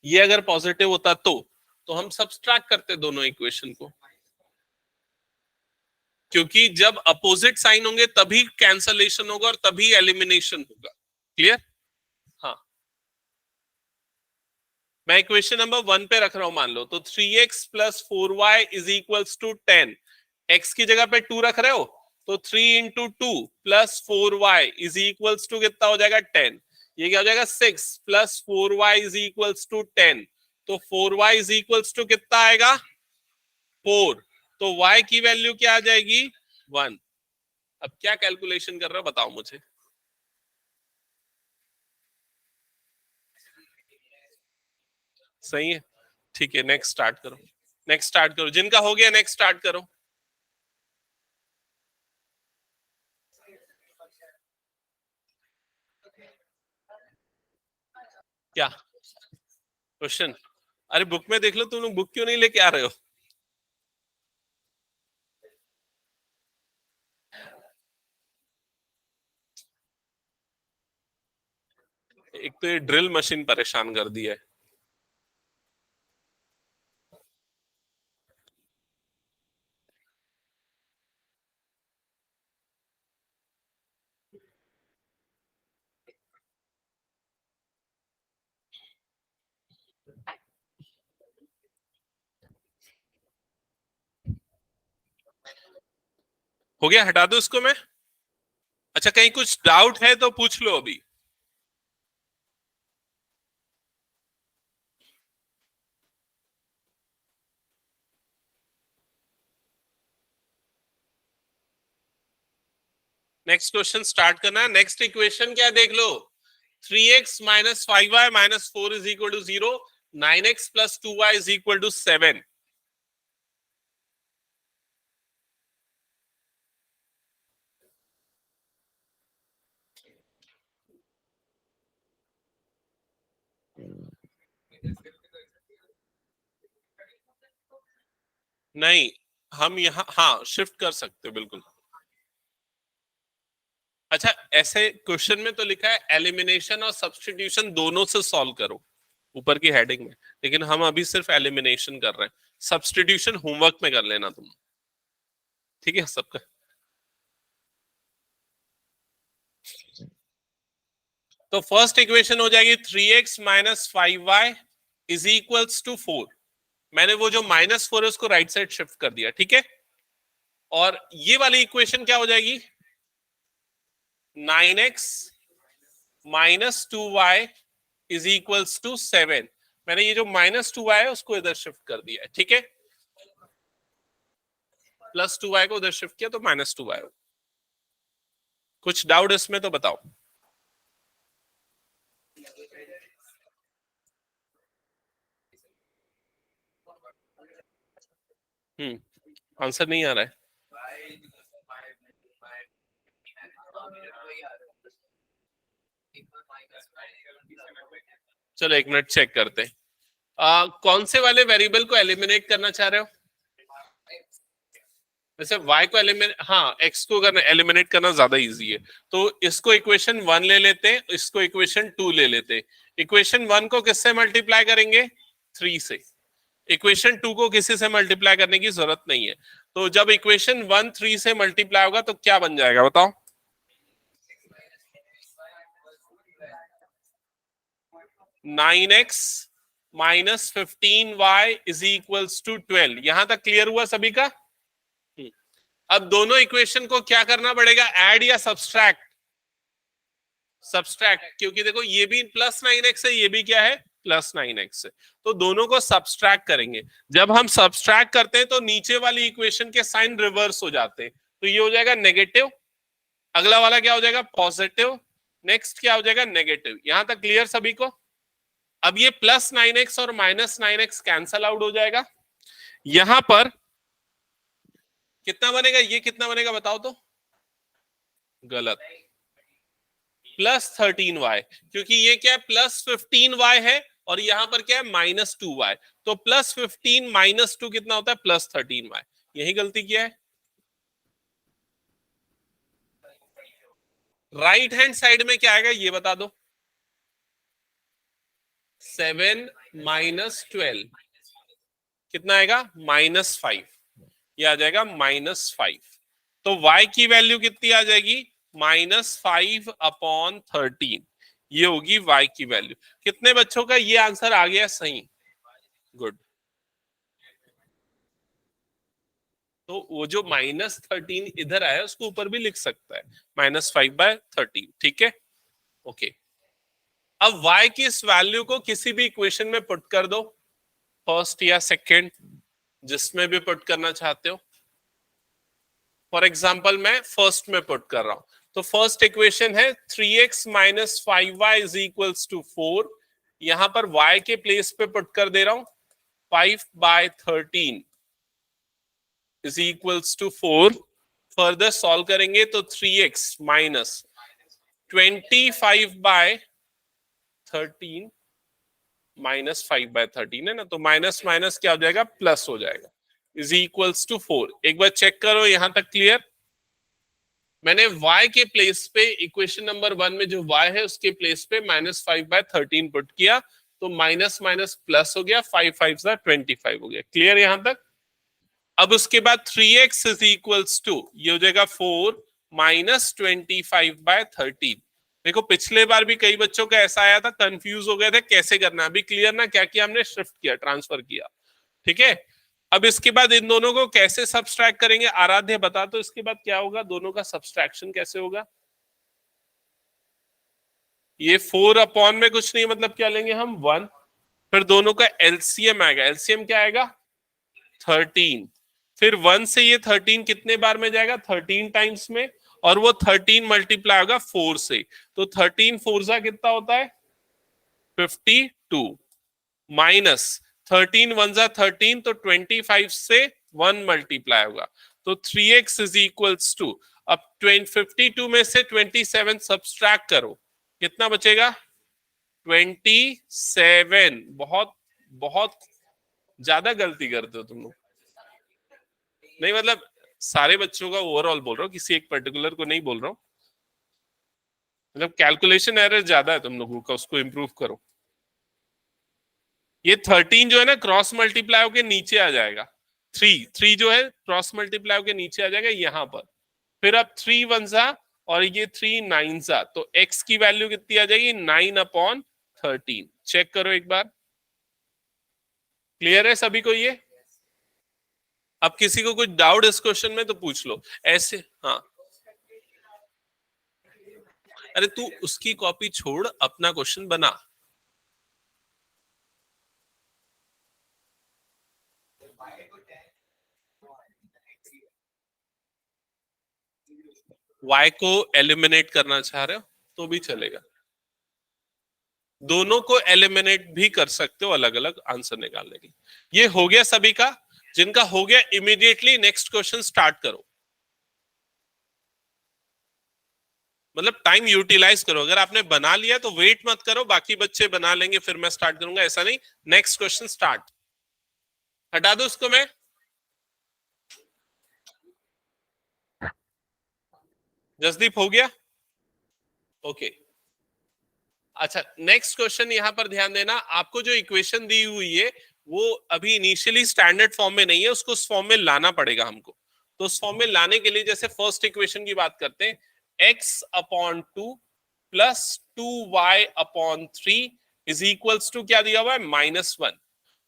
ये अगर पॉजिटिव होता तो हम सब्सट्रैक्ट करते दोनों इक्वेशन को, क्योंकि जब अपोजिट साइन होंगे तभी कैंसलेशन होगा और तभी एलिमिनेशन होगा। क्लियर? हाँ, मैं इक्वेशन नंबर 1 पे रख रहा हूं, मान लो तो 3x plus 4y is equals to 10। x की जगह पे 2 रख रहे हो, तो 3 into 2 plus 4y is equals to कितना हो जाएगा? 10। ये क्या हो जाएगा? 6 plus 4y is equals to 10, तो 4y इज इक्वल्स टू कितना आएगा? 4। तो y की वैल्यू क्या आ जाएगी? 1। अब क्या कैलकुलेशन कर रहे हो बताओ मुझे? सही है, ठीक है, नेक्स्ट स्टार्ट करो। नेक्स्ट स्टार्ट करो, जिनका हो गया नेक्स्ट स्टार्ट करो। क्या क्वेश्चन? अरे बुक में देख लो, तुम लोग बुक क्यों नहीं लेके आ रहे हो? एक तो ये ड्रिल मशीन परेशान कर दी है। हो गया, हटा दो इसको मैं। अच्छा, कहीं कुछ डाउट है तो पूछ लो अभी। नेक्स्ट क्वेश्चन स्टार्ट करना है। नेक्स्ट इक्वेशन क्या है देख लो। 3x minus 5y minus 4 is equal to 0, 9x plus 2y is equal to 7। नहीं, हम यहाँ हाँ शिफ्ट कर सकते हो बिल्कुल। अच्छा, ऐसे क्वेश्चन में तो लिखा है एलिमिनेशन और सब्स्टिट्यूशन दोनों से सॉल्व करो ऊपर की हेडिंग में, लेकिन हम अभी सिर्फ एलिमिनेशन कर रहे हैं। सब्स्टिट्यूशन होमवर्क में कर लेना तुम, ठीक है सबका। तो फर्स्ट इक्वेशन हो जाएगी 3x minus 5y is equals to 4। मैंने वो जो -4 है उसको राइट साइड शिफ्ट कर दिया, ठीक है। और ये वाली इक्वेशन क्या हो जाएगी, 9x minus 2y is equals to 7। मैंने ये जो -2y है उसको इधर शिफ्ट कर दिया है, ठीक है। +2y को उधर शिफ्ट किया तो -2y। कुछ डाउट इसमें तो बताओ। आंसर नहीं आ रहा है। चलो एक मिनट चेक करते हैं। कौन से वाले वेरिएबल को एलिमिनेट करना चाह रहे हो? वैसे y को एलिमिनेट, हाँ x को करना एलिमिनेट करना ज्यादा इजी है। तो इसको इक्वेशन 1 ले लेते हैं, इसको इक्वेशन 2 ले लेते हैं। इक्वेशन 1 को किससे मल्टीप्लाई करेंगे, 3 से। इक्वेशन 2 को किसी से मल्टीप्लाई करने की जरूरत नहीं है। तो जब इक्वेशन 1 3 से मल्टीप्लाई होगा तो क्या बन जाएगा बताओ। 9x minus 15y is equals to 12। यहां तक क्लियर हुआ सभी का? अब दोनों इक्वेशन को क्या करना पड़ेगा, ऐड या सब्सट्रैक्ट? सब्सट्रैक्ट, क्योंकि देखो ये भी +9x है, ये भी क्या है +9x है। तो दोनों को सब्सट्रैक्ट करेंगे। जब हम सब्सट्रैक्ट करते हैं तो नीचे वाली इक्वेशन के साइन रिवर्स हो जाते हैं। तो ये हो जाएगा नेगेटिव, अगला वाला क्या हो जाएगा पॉजिटिव, नेक्स्ट क्या हो जाएगा नेगेटिव। यहां तक क्लियर सभी को? अब ये +9x और -9x कैंसल आउट हो जाएगा। यहां पर कितना बनेगा, ये कितना बनेगा बताओ तो। गलत, +13y, क्योंकि ये क्या है +15y है और यहां पर क्या है -2y। तो +15 -2 कितना होता है +13y। यही गलती किया है। राइट हैंड साइड में क्या आएगा ये बता दो। 7 -12 कितना आएगा -5। ये आ जाएगा -5। तो y की वैल्यू कितनी आ जाएगी -5/13। ये होगी y की वैल्यू। कितने बच्चों का ये आंसर आ गया सही? गुड। तो वो जो -13 इधर आया उसको ऊपर भी लिख सकता है, -5/13, ठीक है। ओके, अब y की इस वैल्यू को किसी भी इक्वेशन में पुट कर दो, फर्स्ट या सेकंड, जिसमें भी पुट करना चाहते हो। फॉर एग्जाम्पल मैं फर्स्ट में पुट कर रहा हूं। तो फर्स्ट इक्वेशन है 3x minus 5y is equals to 4। यहां पर y के प्लेस पे पुट कर दे रहा हूं, 5/13 is equals to 4। Further solve करेंगे तो 3x माइनस 25/13 -5/13 है ना, तो माइनस माइनस क्या हो जाएगा प्लस हो जाएगा, इज इक्वल्स टू 4। एक बार चेक करो यहां तक क्लियर। मैंने y के प्लेस पे इक्वेशन नंबर 1 में जो y है उसके प्लेस पे -5/13 पुट किया, तो माइनस माइनस प्लस हो गया, 5 5 25 हो गया। क्लियर यहां तक? अब उसके बाद 3x इज इक्वल्स टू, ये हो जाएगा 4 -25/13। देखो पिछले बार भी कई बच्चों का ऐसा आया था, कंफ्यूज हो गए थे कैसे करना। अभी क्लियर ना, क्या किया हमने, शिफ्ट किया, ट्रांसफर किया, ठीक है। अब इसके बाद इन दोनों को कैसे सब्सट्रैक्ट करेंगे, आराध्य बता। तो इसके बाद क्या होगा, दोनों का सब्सट्रैक्शन कैसे होगा? ये 4 अपॉन में कुछ नहीं, मतलब क्या लेंगे हम 1, फिर दोनों का एलसीएम आएगा, एलसीएम क्या आएगा 13, फिर 1 से ये 13 कितने बार में जाएगा 13 टाइम्स में, और वो 13 मल्टीप्लाई होगा 4 से, तो 13 4 जा कितना होता है 52, माइनस 13 1 जा 13, तो 25 से 1 मल्टीप्लाई होगा, तो 3x इज इक्वल्स टू, अब 52 में से 27 सब्सट्रैक्ट करो, कितना बचेगा 27। बहुत बहुत ज्यादा गलती करते हो तुम लोग। नहीं मतलब सारे बच्चों का ओवरऑल बोल रहा हूँ, किसी एक पर्टिकुलर को नहीं बोल रहा हूँ, मतलब कैलकुलेशन एरर ज्यादा है तुम लोगों का, उसको इंप्रूव करो। ये 13 जो है ना क्रॉस मल्टीप्लाई होके नीचे आ जाएगा, 3 जो है क्रॉस मल्टीप्लाई होके नीचे आ जाएगा यहाँ पर, फिर अब 3 1 जा और ये 3 9 जा, तो x की वैल्यू कितनी आ जाएगी 9/13। चेक करो एक बार, क्लियर है सभी को ये? अब किसी को कुछ डाउट इस क्वेश्चन में तो पूछ लो ऐसे। हाँ, अरे तू उसकी कॉपी छोड़, अपना क्वेश्चन बना। y को एलिमिनेट करना चाह रहे हो तो भी चलेगा, दोनों को एलिमिनेट भी कर सकते हो अलग अलग आंसर निकालने के लिए। ये हो गया सभी का? जिनका हो गया इमीडिएटली नेक्स्ट क्वेश्चन स्टार्ट करो, मतलब टाइम यूटिलाइज करो। अगर आपने बना लिया तो वेट मत करो, बाकी बच्चे बना लेंगे फिर मैं स्टार्ट करूंगा, ऐसा नहीं। नेक्स्ट क्वेश्चन स्टार्ट, हटा दो उसको मैं। जसदीप हो गया? ओके अच्छा, नेक्स्ट क्वेश्चन यहां पर ध्यान देना, आपको जो इक्वेशन दी हुई है वो अभी इनिशियली स्टैंडर्ड फॉर्म में नहीं है, उसको उस फॉर्म में लाना पड़ेगा हमको। तो उस फॉर्म में लाने के लिए जैसे फर्स्ट इक्वेशन की बात करते हैं, x/2 plus 2y/3 is equals to क्या दिया हुआ है -1।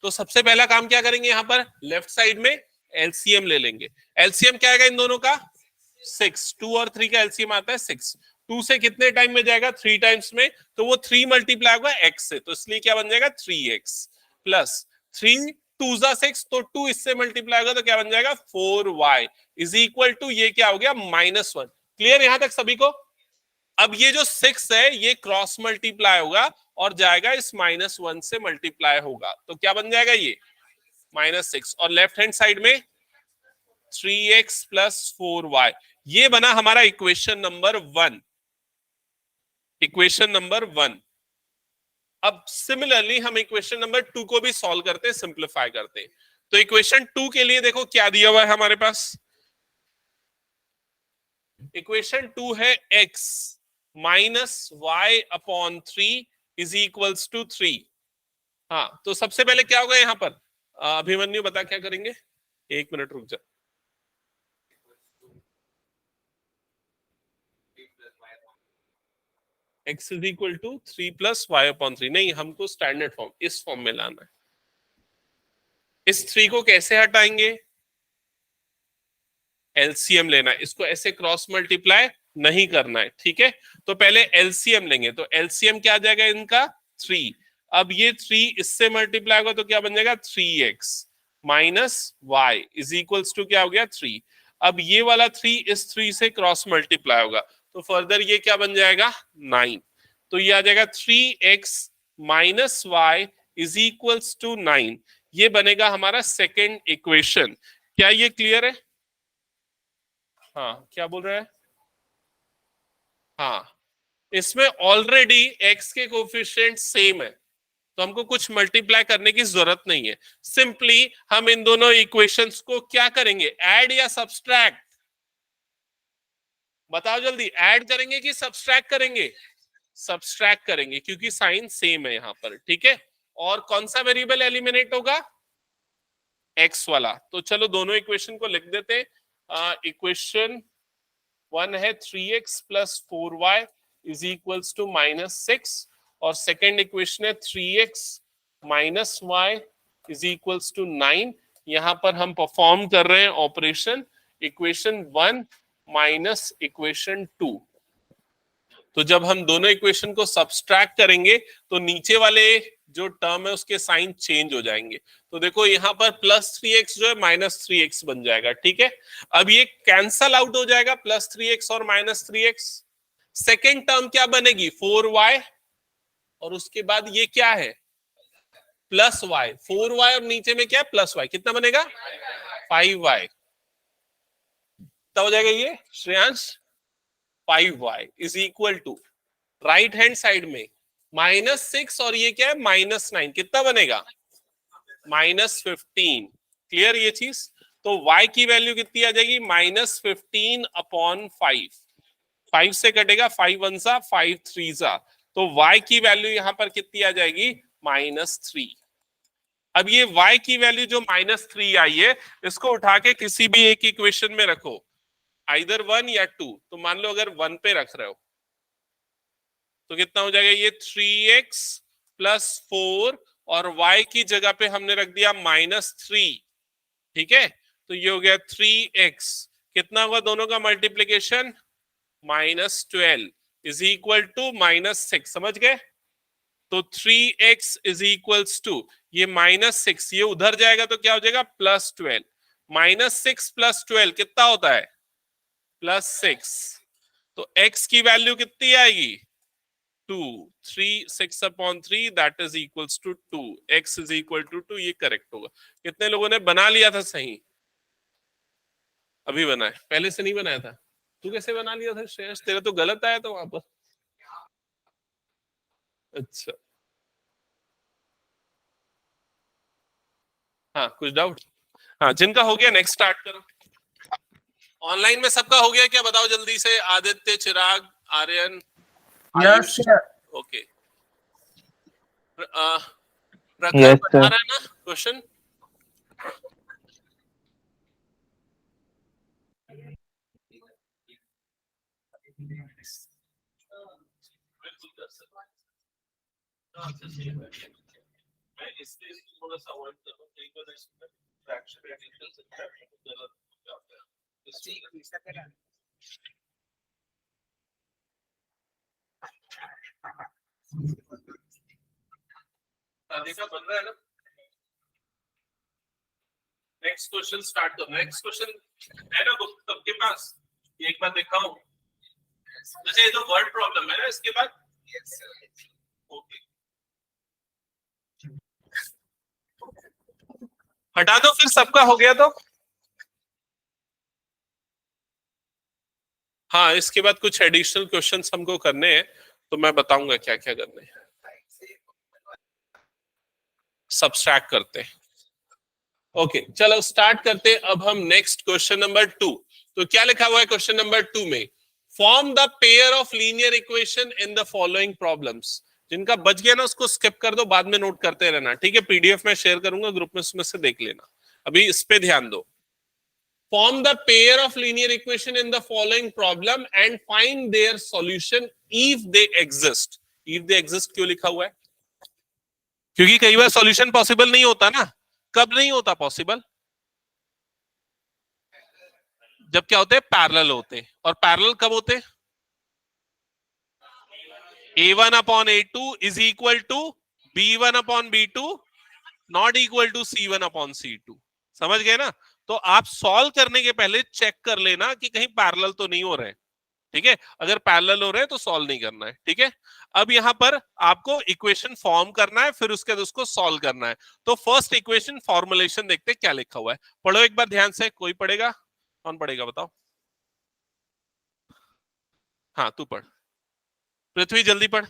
तो सबसे पहला काम क्या करेंगे, यहां पर लेफ्ट साइड में एलसीएम ले लेंगे। एलसीएम क्या आएगा इन दोनों का 6, 2 और 3 का एलसीएम आता है 6। 2 से कितने टाइम में जाएगा 3 टाइम्स में, तो वो 3 मल्टीप्लाई होगा x से, तो इसलिए क्या बन जाएगा 3x प्लस 3 2 जा 6, तो 2 इससे मल्टीप्लाई होगा तो क्या बन जाएगा 4y इज इक्वल टू, ये क्या हो गया -1। क्लियर यहां तक सभी को? अब ये जो 6 है ये क्रॉस मल्टीप्लाई होगा और जाएगा इस -1 से मल्टीप्लाई होगा, तो क्या बन जाएगा ये -6, और लेफ्ट हैंड साइड में 3x प्लस 4y। ये बना हमारा इक्वेशन नंबर 1, इक्वेशन नंबर 1। अब सिमिलरली हम इक्वेशन नंबर 2 को भी सॉल्व करते हैं, सिंप्लीफाई करते हैं। तो इक्वेशन 2 के लिए देखो क्या दिया हुआ है हमारे पास, इक्वेशन 2 है x minus y/3 is equals to 3। हाँ, तो सबसे पहले क्या होगा यहां पर, अभिमन्यु बता क्या करेंगे, 1 मिनट रुक जा। x is equal to 3 plus y/3, नहीं हमको स्टैंडर्ड फॉर्म इस फॉर्म में लाना है। इस 3 को कैसे हटाएंगे, एलसीएम लेना है, इसको ऐसे क्रॉस मल्टीप्लाई नहीं करना है, ठीक है। तो पहले एलसीएम लेंगे, तो एलसीएम क्या आ जाएगा इनका 3। अब ये 3 इससे मल्टीप्लाई होगा तो क्या बन जाएगा 3x minus y is equals to क्या हो गया 3। अब ये वाला 3 इस 3 से क्रॉस मल्टीप्लाई होगा तो फर्दर ये क्या बन जाएगा 9, तो ये आ जाएगा 3x minus y is equals to 9। ये बनेगा हमारा सेकेंड इक्वेशन। क्या ये क्लियर है? हाँ, क्या बोल रहा है? हाँ, इसमें ऑलरेडी x के कोफिशिएंट सेम है तो हमको कुछ मल्टीप्लाई करने की जरूरत नहीं है। सिंपली हम इन दोनों इक्वेशंस को क्या करेंगे, ऐड या सब्सट्रैक्ट? बताओ जल्दी, ऐड करेंगे कि सब्सट्रैक्ट करेंगे? सब्सट्रैक्ट करेंगे क्योंकि साइन सेम है यहां पर, ठीक है। और कौन सा वेरिएबल एलिमिनेट होगा, x वाला। तो चलो दोनों इक्वेशन को लिख देते हैं। इक्वेशन 1 है 3x plus 4y is equals to -6, और सेकेंड इक्वेशन है 3x minus y is equals to 9। यहां पर हम परफॉर्म कर रहे हैं ऑपरेशन इक्वेशन 1 माइनस इक्वेशन 2। तो जब हम दोनों इक्वेशन को सब्सट्रैक्ट करेंगे तो नीचे वाले जो टर्म है उसके साइन चेंज हो जाएंगे। तो देखो यहाँ पर +3x जो है -3x बन जाएगा, ठीक है। अब ये कैंसल आउट हो जाएगा, +3x और -3x। सेकेंड टर्म क्या बनेगी, 4y, और उसके बाद ये क्या है, +y, 4y, और नीचे में क्या है, +y, कितना बनेगा, 5y। तब हो जाएगा ये Shreyansh, 5y is equal to right hand side में -6 और ये क्या है, -9, कितना बनेगा, -15। क्लियर ये चीज। तो y की वैल्यू कितनी आ जाएगी, -15/5। 5 से कटेगा, 5 1 सा 5 3 सा, तो y की वैल्यू यहां पर कितनी आ जाएगी, -3। अब ये y की वैल्यू जो -3 आई है, इसको उठा के किसी भी एक इक्वेशन में रखो, आइदर 1 या 2। तो मान लो अगर 1 पे रख रहे हो तो कितना हो जाएगा, ये 3x + 4, और y की जगह पे हमने रख दिया -3, ठीक है। तो ये हो गया 3x, कितना होगा दोनों का मल्टीप्लीकेशन, -12 इज इक्वल टू -6, समझ गए। तो 3x इज इक्वल्स टू, ये -6 ये उधर जाएगा तो क्या हो जाएगा, +12, -6 + 12 कितना होता है, +6। तो x की वैल्यू कितनी आएगी, 2, 3, 6/3 that is equals to 2, x is equal to 2, ये करेक्ट होगा। कितने लोगों ने बना लिया था सही, अभी बनाए, पहले से नहीं बनाया था। तू कैसे बना लिया था श्रेयस, तेरा तो गलत आया था वहां पर। अच्छा, हाँ कुछ डाउट, हाँ जिनका हो गया नेक्स्ट स्टार्ट करो। ऑनलाइन में सबका हो गया क्या, बताओ जल्दी से, आदित्य, चिराग, आर्यन, आयुष, ओके। प्रखर Yes, बता sir. रहा है ना क्वेश्चन, मैं इसलिए थोड़ा सा अवॉइड कर रहा हूं, कई बार इसमें फ्रैक्शन एडिशन से गलत हो जाता है। देखा बन रहा है ना। नेक्स्ट क्वेश्चन स्टार्ट करो, नेक्स्ट क्वेश्चन है ना बुक सबके पास, ये एक बार दिखाऊं। अच्छा ये तो वर्ड प्रॉब्लम है ना इसके बाद, ओके हटा दो फिर, सबका हो गया तो। हाँ इसके बाद कुछ एडिशनल क्वेश्चंस हमको करने हैं, तो मैं बताऊंगा क्या क्या करने हैं। सब्सट्रैक्ट करते हैं, ओके चलो स्टार्ट करते हैं। अब हम नेक्स्ट क्वेश्चन नंबर 2, तो क्या लिखा हुआ है क्वेश्चन नंबर 2 में, form the pair of linear equation in the following problems. जिनका बच गया ना उसको स्किप कर दो, बाद में नोट करते रहना, ठीक है। पीडीएफ में शेयर करूंगा ग्रुप में, उसमें से देख लेना, अभी इस पे ध्यान दो। Form the pair of linear equation in the following problem and find their solution if they exist. If they exist क्यों लिखा हुआ है, क्योंकि कई बार सॉल्यूशन पॉसिबल नहीं होता ना। कब नहीं होता पॉसिबल, जब क्या होते हैं, पैरेलल होते हैं। और पैरेलल कब होते हैं, a1/a2 is equal to b1/b2 not equal to c1/c2। समझ गए ना। तो आप सॉल्व करने के पहले चेक कर लेना कि कहीं पैरेलल तो नहीं हो रहे, ठीक है। अगर पैरेलल हो रहे हैं तो सॉल्व नहीं करना है, ठीक है। अब यहां पर आपको इक्वेशन फॉर्म करना है, फिर उसके बाद उसको सॉल्व करना है। तो फर्स्ट इक्वेशन फॉर्मुलेशन देखते हैं क्या लिखा हुआ है, पढ़ो एक बार ध्यान से। कोई पढ़ेगा, कौन पढ़ेगा बताओ, हाँ तू पढ़, पृथ्वी जल्दी पढ़।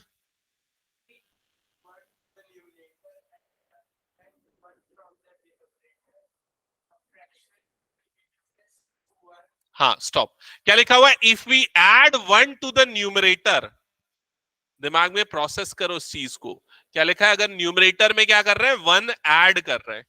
हाँ स्टॉप, क्या लिखा हुआ है, if we add 1 to the numerator, दिमाग में प्रोसेस करो इस चीज को। क्या लिखा है, अगर न्यूमरेटर में क्या कर रहे हैं, 1 ऐड कर रहे हैं,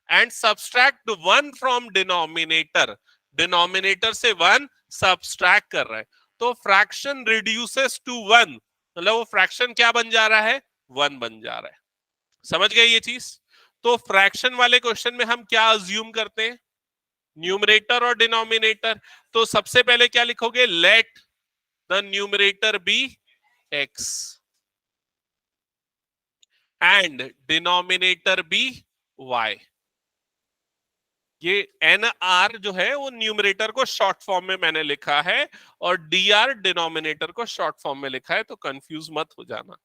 and subtract 1 from denominator, denominator से 1 सब्सट्रैक्ट कर रहे हैं, तो फ्रैक्शन रिड्यूसेस टू 1, मतलब वो फ्रैक्शन क्या बन जा रहा है, 1 बन जा रहा है। समझ गए ये चीज। तो फ्रैक्शन वाले क्वेश्चन में हम क्या अज्यूम करते हैं, न्यूमरेटर और डिनोमिनेटर। तो सबसे पहले क्या लिखोगे, let the numerator be x and denominator be y। ये एन आर जो है वो न्यूमरेटर को शॉर्ट फॉर्म में मैंने लिखा है और डी आर डिनोमिनेटर को शॉर्ट फॉर्म में लिखा है, तो कंफ्यूज मत हो जाना।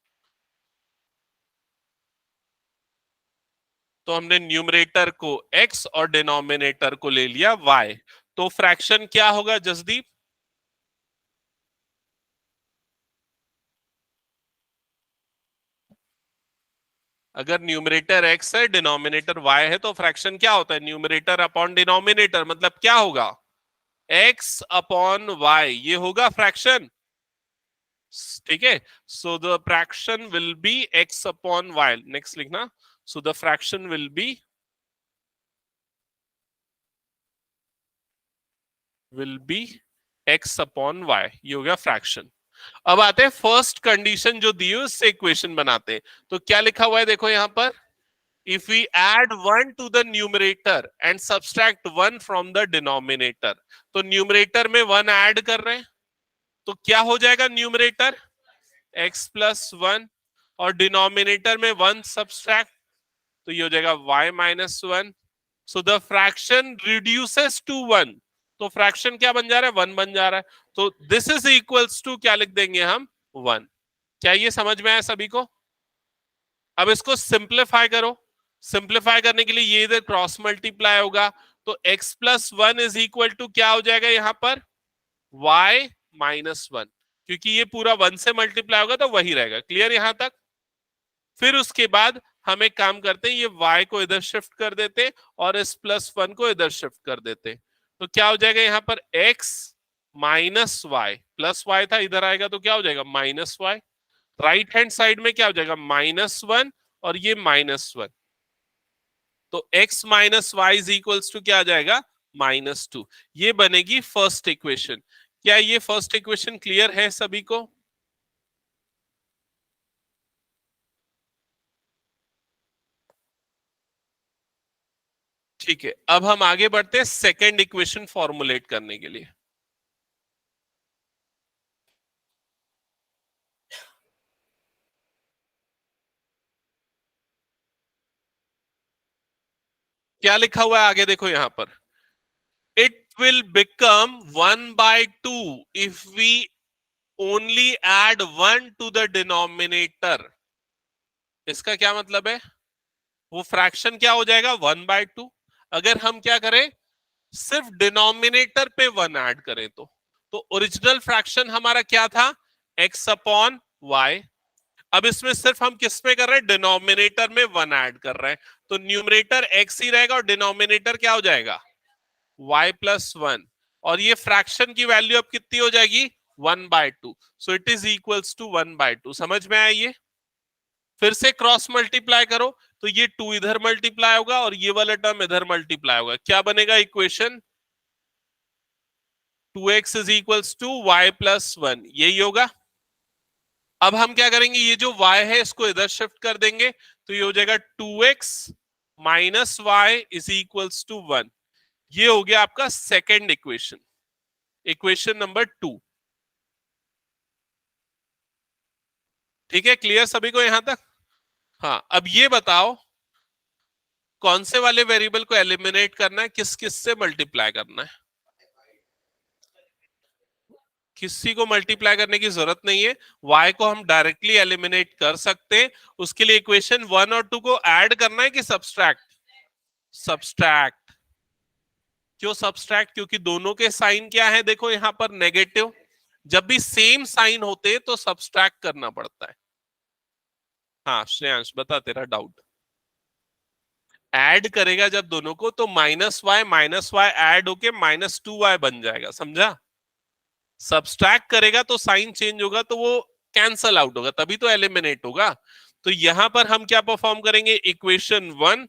तो हमने न्यूमरेटर को x और डिनोमिनेटर को ले लिया y। तो फ्रैक्शन क्या होगा जसदीप? अगर न्यूमरेटर x है डिनोमिनेटर y है तो फ्रैक्शन क्या होता है? न्यूमरेटर अपॉन डिनोमिनेटर, मतलब क्या होगा? x अपॉन y, ये होगा फ्रैक्शन। ठीक है, so the fraction will be x upon y। Next लिखना, so the fraction will be x upon y। ये हो गया फ्रैक्शन। अब आते हैं फर्स्ट कंडीशन जो दी है उससे इक्वेशन बनाते हैं। तो क्या लिखा हुआ है देखो यहां पर, if we add 1 to the numerator and subtract 1 from the denominator। तो न्यूमरेटर में 1 ऐड कर रहे हैं तो क्या हो जाएगा? न्यूमरेटर x प्लस 1 और डिनोमिनेटर में 1 सब्सट्रैक्ट, तो ये हो जाएगा y minus 1। So the fraction reduces to 1। तो फ्रैक्शन क्या बन जा रहा है? 1 बन जा रहा है। तो दिस इज इक्वल्स टू क्या लिख देंगे हम? 1। क्या ये समझ में आया सभी को? अब इसको सिंप्लीफाई करो। सिंप्लीफाई करने के लिए ये इधर क्रॉस मल्टीप्लाई होगा, तो x plus 1 is equal to क्या हो जाएगा यहां पर? y माइनस 1, क्योंकि ये पूरा 1 से मल्टीप्लाई होगा तो वही रहेगा। क्लियर यहां तक? फिर उसके बाद हम एक काम करते हैं, ये y को इधर शिफ्ट कर देते और इस प्लस 1 को इधर शिफ्ट कर देते। तो क्या हो जाएगा यहाँ पर? x minus y, plus y था इधर आएगा तो क्या हो जाएगा? Minus y. Right hand side में क्या हो जाएगा? -1 और ये -1। तो x minus y is equals to क्या आ जाएगा? -2। ये बनेगी फर्स्ट इक्वेशन। क्या ये फर्स्ट इक्वेशन क्लियर है सभी को? ठीक है, अब हम आगे बढ़ते हैं सेकेंड इक्वेशन फॉर्मुलेट करने के लिए। क्या लिखा हुआ है आगे देखो यहां पर, it will become 1/2 if we only add 1 to the denominator। इसका क्या मतलब है? वो फ्रैक्शन क्या हो जाएगा? 1/2। अगर हम क्या करें, सिर्फ डिनोमिनेटर पे 1 ऐड करें तो ओरिजिनल फ्रैक्शन हमारा क्या था? x upon y। अब इसमें सिर्फ हम किस पे कर रहे हैं? डिनोमिनेटर में 1 ऐड कर रहे हैं, तो न्यूमरेटर x ही रहेगा और डिनोमिनेटर क्या हो जाएगा? y plus 1। और ये फ्रैक्शन की वैल्यू अब कितनी हो जाएगी? 1/2। So it is equals to 1/2। समझ में आया ये? फिर से क्रॉस मल्टीप्लाई करो तो ये 2 इधर मल्टीप्लाई होगा और ये वाला टर्म इधर मल्टीप्लाई होगा। क्या बनेगा equation? 2x is equals to y plus 1, यही होगा। अब हम क्या करेंगे, ये जो y है इसको इधर शिफ्ट कर देंगे तो ये हो जाएगा 2x minus y is equals to 1। ये हो गया आपका सेकेंड इक्वेशन, इक्वेशन नंबर 2। ठीक है, क्लियर सभी को यहां तक? हाँ, अब ये बताओ कौन से वाले वेरिएबल को एलिमिनेट करना है, किस किस से मल्टीप्लाई करना है? किसी को मल्टीप्लाई करने की जरूरत नहीं है, y को हम डायरेक्टली एलिमिनेट कर सकते हैं। उसके लिए इक्वेशन 1 और 2 को ऐड करना है कि सब्सट्रैक्ट? सब्सट्रैक्ट। क्यों सब्सट्रैक्ट? क्योंकि दोनों के साइन क्या है देखो यहां पर? नेगेटिव। जब भी सेम साइन होते हैं तो सब्सट्रैक्ट करना पड़ता है। हाँ श्रेयांश बता तेरा डाउट। ऐड करेगा जब दोनों को तो -y ऐड होके -2y बन जाएगा, समझा? सब्सट्रैक्ट करेगा तो साइन चेंज होगा तो वो कैंसल आउट होगा, तभी तो एलिमिनेट होगा। तो यहां पर हम क्या परफॉर्म करेंगे? इक्वेशन 1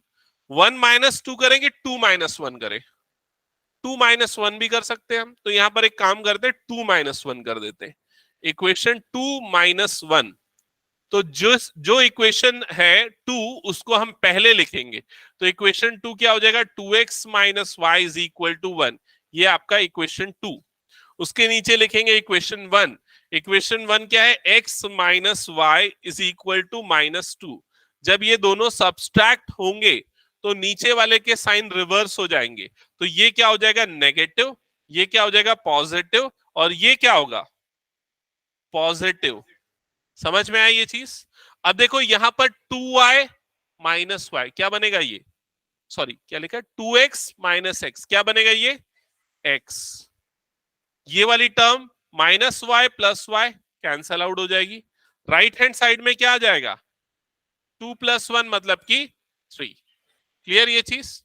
-2 करेंगे, 2 -1 करें। 2 -1 भी कर सकते हैं हम, तो यहां पर एक काम करते हैं 2 -1 कर देते हैं। इक्वेशन 2 -1। तो जो इक्वेशन है 2 उसको हम पहले लिखेंगे। तो इक्वेशन 2 क्या हो जाएगा? 2x minus y is equal to 1। ये आपका इक्वेशन 2। उसके नीचे लिखेंगे इक्वेशन 1। इक्वेशन 1 क्या है? x minus y is equal to -2। जब ये दोनों सब्सट्रैक्ट होंगे तो नीचे वाले के साइन रिवर्स हो जाएंगे, तो ये क्या हो जाएगा? नेगेटिव, ये क्या हो जाएगा? पॉजिटिव, और ये क्या होगा? पॉजिटिव। समझ में आई ये चीज? अब देखो यहां पर 2y माइनस वाई क्या बनेगा? ये सॉरी क्या लिखा है? 2x माइनस एक्स क्या बनेगा? ये x। ये वाली term minus y plus y cancel out हो जाएगी। राइट हैंड साइड में क्या आ जाएगा? 2 + 1 मतलब कि 3। क्लियर ये चीज?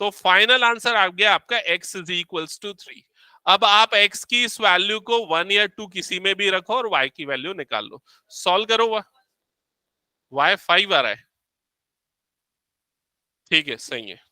तो फाइनल आंसर आ गया आपका x इज इक्वल्स टू 3। अब आप x की इस वैल्यू को 1 या 2 किसी में भी रखो और y की वैल्यू निकाल लो। सॉल्व करो। y 5 आ रहा है। ठीक है, सही है।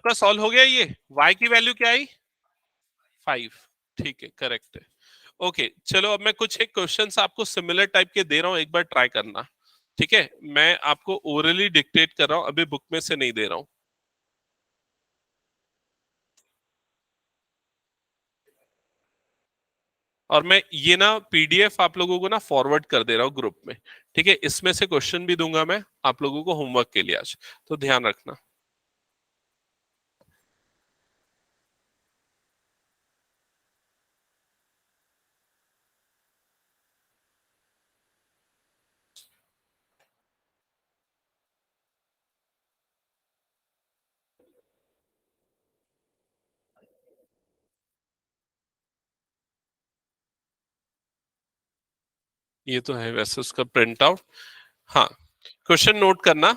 आपका सॉल्व हो गया ये। y की वैल्यू क्या आई? 5। ठीक है, करेक्ट है। ओके चलो, अब मैं कुछ एक क्वेश्चंस आपको सिमिलर टाइप के दे रहा हूं, एक बार ट्राई करना। ठीक है, मैं आपको ओरली डिक्टेट कर रहा हूं, अभी बुक में से नहीं दे रहा हूं। और मैं ये ना पीडीएफ आप लोगों को ना फॉरवर्ड कर दे रहा हूँ ग्रुप में। ठीक है, इसमें से क्वेश्चन भी दूंगा मैं आप लोगों को होमवर्क के लिए आज, तो ध्यान रखना। ये तो है वैसे उसका प्रिंट आउट। हाँ, क्वेश्चन नोट करना।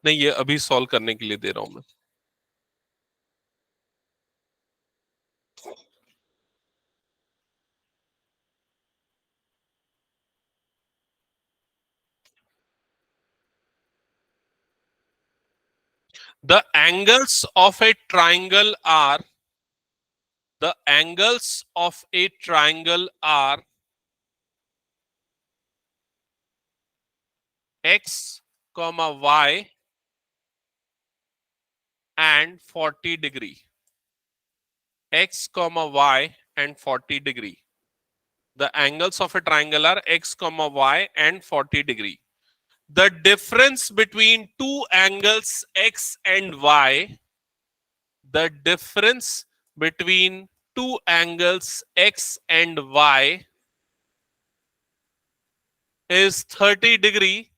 नहीं, ये अभी सॉल्व करने के लिए दे रहा हूं मैं। The angles of a triangle are the angles of a triangle are x, y and 40 degree. X, y and 40 degree. The angles of a triangle are x, y and 40 degree. The difference between two angles x and y, the difference between two angles x and y is 30 degree,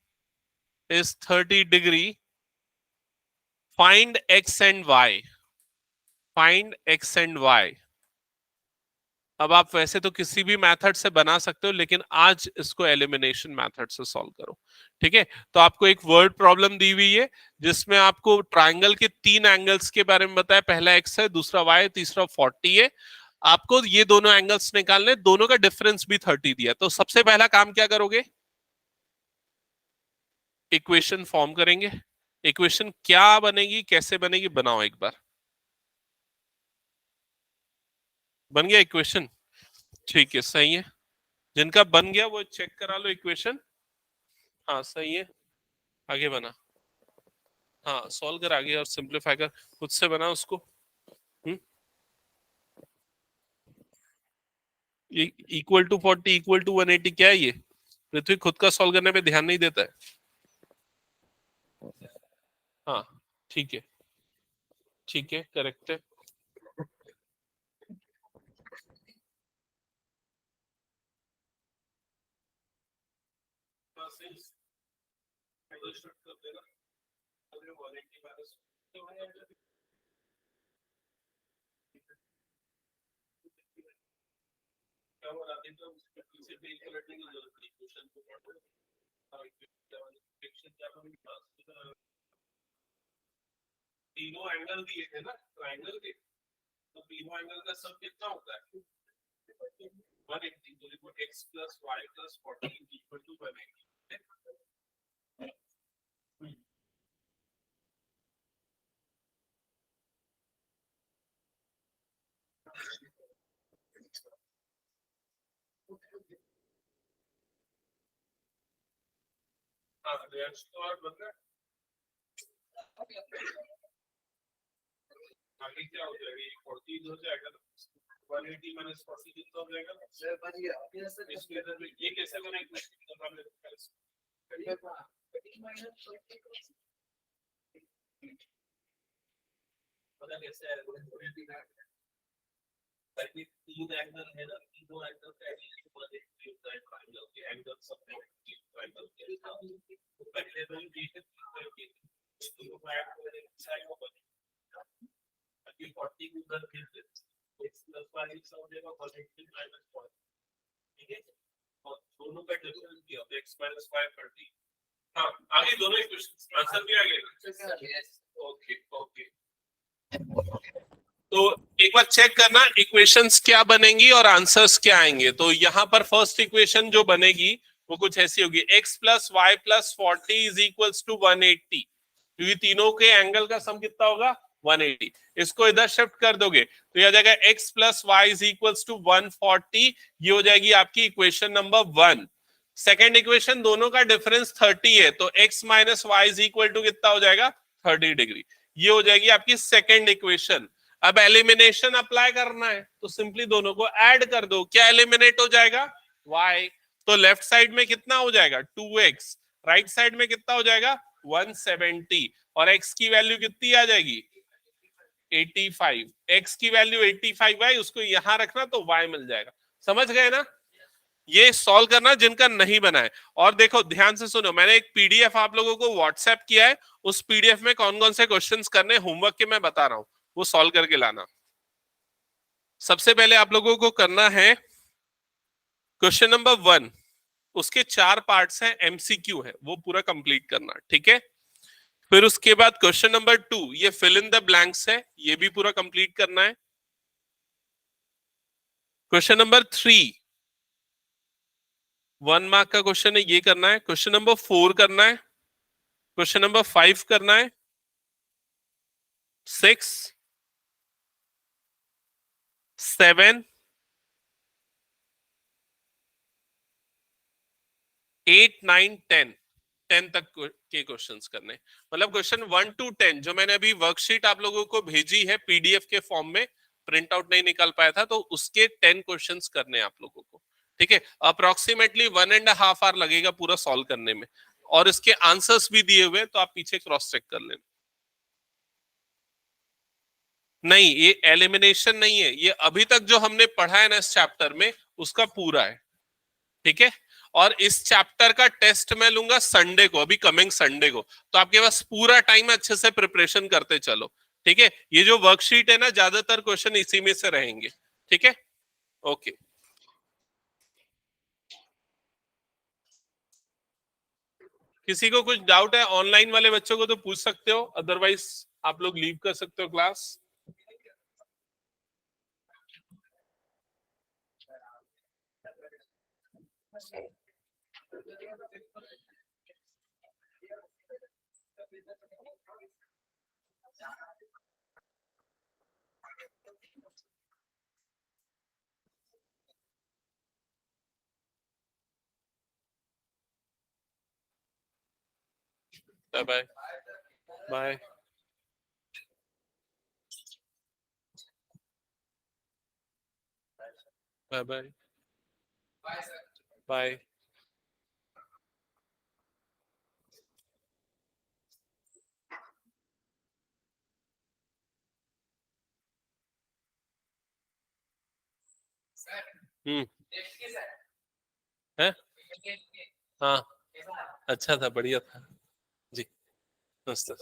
is 30 degree. Find x and y. Find x and y. अब आप वैसे तो किसी भी method से बना सकते हो, लेकिन आज इसको एलिमिनेशन मेथड से सॉल्व करो। ठीक है, तो आपको एक वर्ड प्रॉब्लम दी हुई है जिसमें आपको ट्राइंगल के 3 एंगल्स के बारे में बताया। पहला x है, दूसरा y है, तीसरा 40 है। आपको ये दोनों एंगल्स निकालने, दोनों का डिफरेंस भी 30 दिया। तो सबसे पहला काम क्या करोगे? इक्वेशन फॉर्म करेंगे। इक्वेशन क्या बनेगी, कैसे बनेगी, बनाओ एक बार। बन गया इक्वेशन? ठीक है, सही है। जिनका बन गया वो चेक करा लो इक्वेशन। हाँ सही है, आगे बना। हाँ सॉल्व कर आगे और सिंपलीफाई कर, खुद से बना उसको। ये इक्वल टू 40 इक्वल टू 180 क्या है ये? पृथ्वी खुद का सॉल्व करने पे ध्यान नहीं देता है। हाँ ठीक है, ठीक है, करेक्ट है। क्या हो रहा है तो पीछे पेज पलटने की जरूरत नहीं, क्वेश्चन को पढ़ो और इक्वेशन क्या बनेगी पास। तीनों एंगल दिए थे ना ट्रायंगल के, तो तीनों एंगल का सम कितना होता है 180, तो लिखो x plus y plus 14 equal to 180। हाँ रिएक्शन तो और बन रहा है, आगे क्या हो जाएगा, ये 40 हो जाएगा, 180 minus 40 कितना हो जाएगा सर बन गया। इसके अंदर ये कैसे बना इक्वेशन तो हमने पता कैसे है ताकि तीन एंगल है ना, तीनों एंगल का एडिशन 180 होता है ट्रायंगल के एंगल सब ट्रायंगल के, तो पहले तो ये है तो ऐड करेंगे साइड को ताकि 40 को उधर भेज दे, x plus y हो जाएगा 180 minus 1, ठीक है, और दोनों का डिफरेंस किया तो x minus y 30। हाँ आगे दोनों इक्वेशन आंसर भी आ गया। ओके ओके, तो एक बार चेक करना इक्वेशंस क्या बनेंगी और आंसर्स क्या आएंगे। तो यहाँ पर फर्स्ट इक्वेशन जो बनेगी वो कुछ ऐसी होगी, x plus y plus 40 is equals to 180, क्योंकि तीनों के एंगल का सम कितना होगा 180। इसको इधर शिफ्ट कर दोगे तो यह आ जाएगा x plus y is equals to 140, ये हो जाएगी आपकी इक्वेशन नंबर 1। सेकेंड इक्वेशन दोनों का डिफरेंस 30 है, तो x minus y is equal to कितना हो जाएगा 30 डिग्री, ये हो जाएगी आपकी सेकेंड इक्वेशन। अब एलिमिनेशन अप्लाई करना है तो सिंपली दोनों को ऐड कर दो, क्या एलिमिनेट हो जाएगा y, तो लेफ्ट साइड में कितना हो जाएगा 2x, राइट साइड में कितना हो जाएगा 170, और x की वैल्यू कितनी आ जाएगी 85, x की वैल्यू 85 है, उसको यहां रखना तो y मिल जाएगा। समझ गए ना, ये सॉल्व करना जिनका नहीं बना है। और देखो ध्यान से सुनो, मैंने एक पीडीएफ आप लोगों को व्हाट्सएप किया है, उस पीडीएफ में कौन कौन से क्वेश्चंस करने होमवर्क के मैं बता रहा हूं, वो सॉल्व करके लाना। सबसे पहले आप लोगों को करना है क्वेश्चन नंबर 1, उसके 4 पार्ट्स हैं, एमसीक्यू है, वो पूरा कंप्लीट करना, ठीक है। फिर उसके बाद क्वेश्चन नंबर 2, ये फिल इन द ब्लैंक्स है, ये भी पूरा कंप्लीट करना है। क्वेश्चन नंबर 3 1 मार्क का क्वेश्चन है, ये करना है। क्वेश्चन नंबर 4 करना है, क्वेश्चन नंबर 5 करना है, 6 7 8 9 10 तक के क्वेश्चंस करने, मतलब क्वेश्चन 1 to 10 जो मैंने अभी वर्कशीट आप लोगों को भेजी है पीडीएफ के फॉर्म में, प्रिंट आउट नहीं निकाल पाया था, तो उसके 10 क्वेश्चंस करने हैं आप लोगों को, ठीक है। अप्रोक्सीमेटली 1.5 आवर लगेगा पूरा सॉल्व करने में, और इसके आंसर्स भी दिए हुए, तो आप पीछे क्रॉस चेक कर लेना। नहीं, ये एलिमिनेशन नहीं है, ये अभी तक जो हमने पढ़ा है ना इस चैप्टर में उसका पूरा है, ठीक है। और इस चैप्टर का टेस्ट मैं लूंगा संडे को, अभी कमिंग संडे को, तो आपके पास पूरा टाइम अच्छे से प्रिपरेशन करते चलो, ठीक है। ये जो वर्कशीट है ना, ज्यादातर क्वेश्चन इसी में से रहेंगे, ठीक है। ओके, किसी को कुछ डाउट है ऑनलाइन वाले बच्चों को तो पूछ सकते हो, अदरवाइज आप लोग लीव कर सकते हो class. Bye bye bye bye bye bye. है, हाँ अच्छा था, बढ़िया था जी, नमस्ते।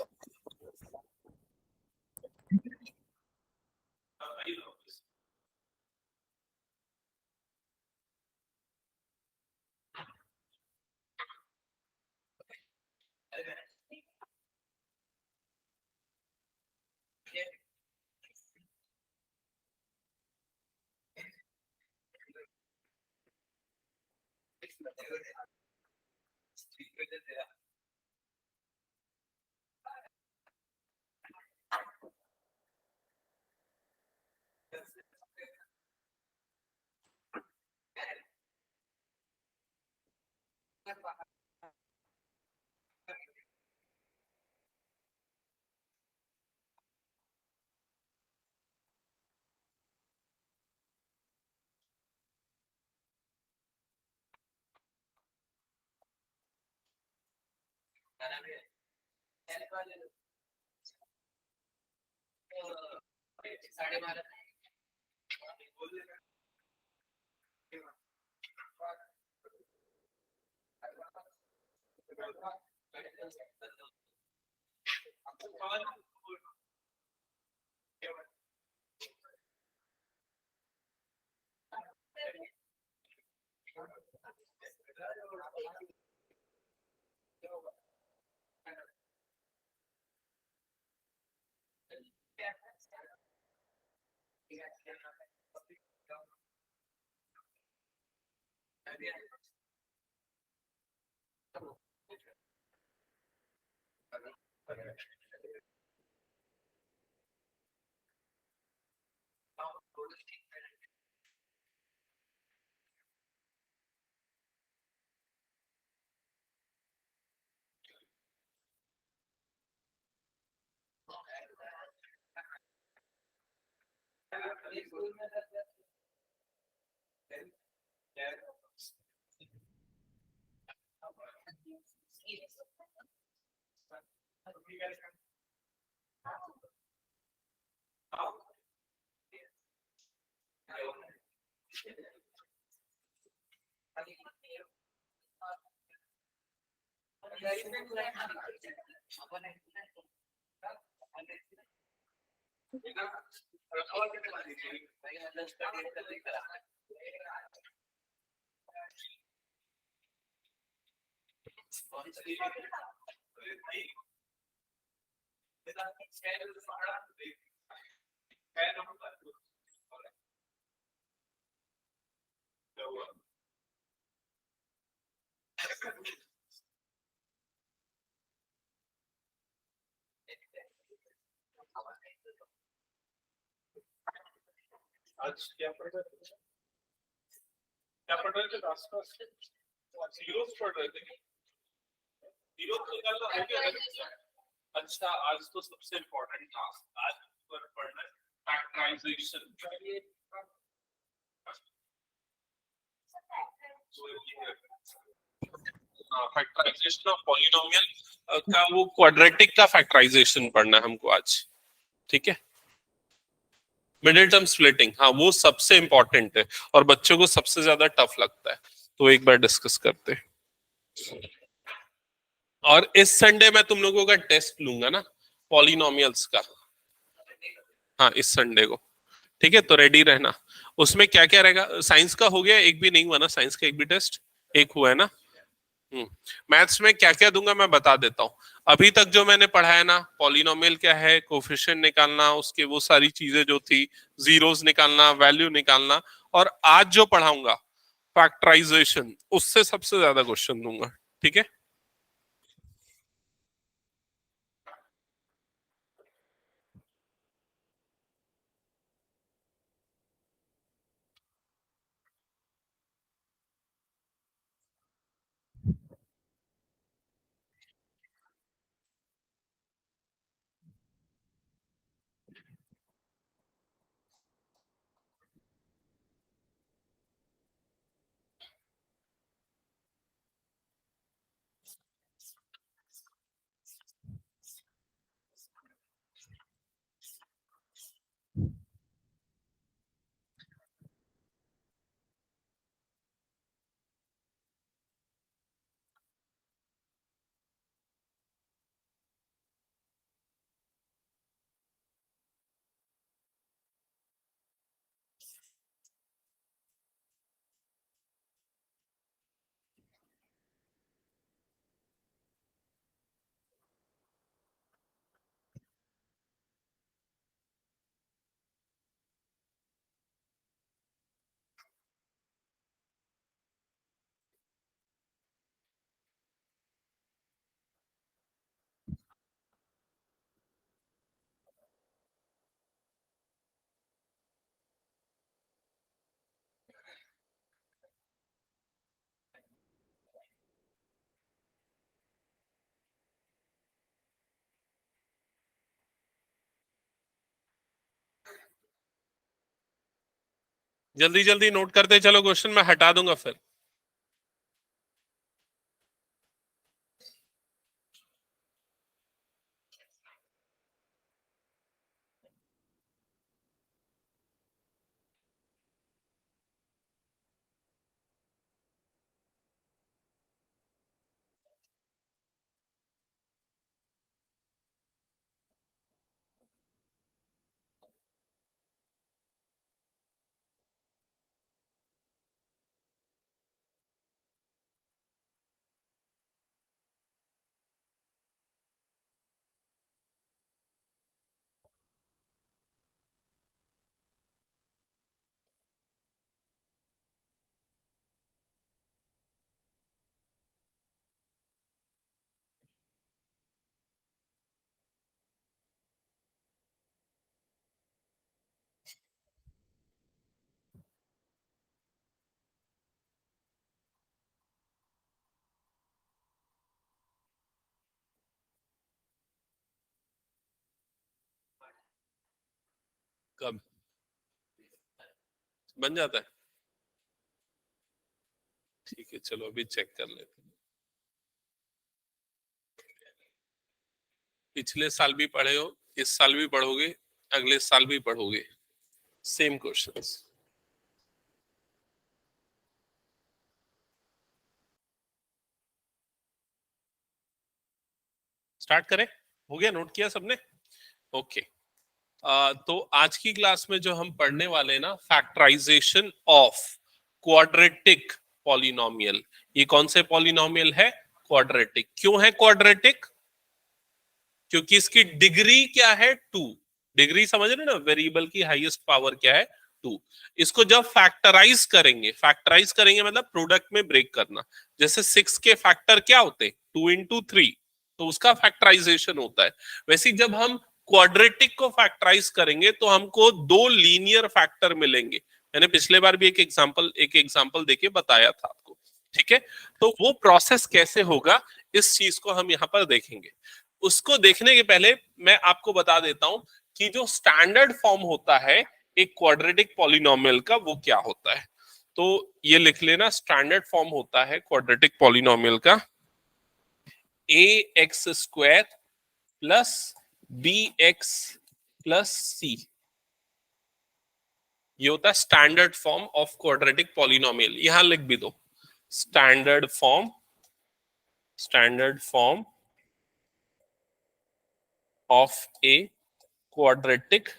आज क्या पढ़ रहे थे? क्या पढ़ रहे थे? आसपास जीरोस पढ़ रहे थे। जीरोस निकालना हो गया है? अच्छा, आज तो सबसे इम्पोर्टेंट टास्क आज पर पढ़ना है फैक्टराइजेशन। फैक्टराइजेशन ऑफ पॉलिनोमियल का वो क्वाड्रेटिक का फैक्टराइजेशन पढ़ना है हमको आज, ठीक है। मिडिल टर्म स्प्लिटिंग, हाँ वो सबसे इंपॉर्टेंट है और बच्चों को सबसे ज्यादा टफ लगता है, तो एक बार डिस्कस करते हैं। और इस संडे मैं तुम लोगों का टेस्ट लूंगा ना पॉलिनोमियल्स का, हाँ इस संडे को, ठीक है। तो रेडी रहना। उसमें क्या क्या रहेगा? साइंस का हो गया, एक भी नहीं हुआ ना साइंस का, एक भी टेस्ट एक हुआ है ना। मैथ्स में क्या क्या दूंगा मैं बता देता हूँ। अभी तक जो मैंने पढ़ा है ना, पॉलिनोमियल क्या है, कोफिशिएंट निकालना, उसके वो सारी चीजें जो थी, जीरोस निकालना, वैल्यू निकालना, और आज जो पढ़ाऊंगा फैक्टराइजेशन, उससे सबसे ज्यादा क्वेश्चन दूंगा, ठीक है। जल्दी जल्दी नोट करते चलो, क्वेश्चन मैं हटा दूंगा फिर। कब बन जाता है? ठीक है, चलो अभी चेक कर लेते हैं। पिछले साल भी पढ़े हो, इस साल भी पढ़ोगे, अगले साल भी पढ़ोगे, सेम क्वेश्चंस। स्टार्ट करें? हो गया, नोट किया सबने? ओके। तो आज की क्लास में जो हम पढ़ने वाले हैं ना, फैक्टराइजेशन ऑफ क्वाड्रेटिक पॉलिनोमियल। ये कौन से पॉलिनोमियल है? क्वाड्रेटिक। क्यों है क्वाड्रेटिक? क्योंकि इसकी डिग्री क्या है? 2। डिग्री समझ रहे ना, वेरिएबल की हाईएस्ट पावर क्या है? 2। इसको जब फैक्टराइज करेंगे मतलब प्रोडक्ट में ब्रेक करना। जैसे 6 के फैक्टर क्या होते हैं? 2 इंटू 3, तो उसका फैक्टराइजेशन होता है। वैसे जब हम क्वाड्रेटिक को फैक्टराइज करेंगे तो हमको 2 लीनियर फैक्टर मिलेंगे। मैंने पिछले बार भी एक एग्जांपल देके बताया था आपको, ठीक है? तो वो प्रोसेस कैसे होगा, इस चीज को हम यहाँ पर देखेंगे। उसको देखने के पहले मैं आपको बता देता हूं कि जो स्टैंडर्ड फॉर्म होता है एक क्वाड्रेटिक पॉलिनोमियल का, वो क्या होता है। तो ये लिख लेना, स्टैंडर्ड फॉर्म होता है क्वाड्रेटिक पॉलिनोमियल का ax² plus bx plus c। ये होता है standard form of quadratic polynomial. यहां लिख भी दो, standard form of a quadratic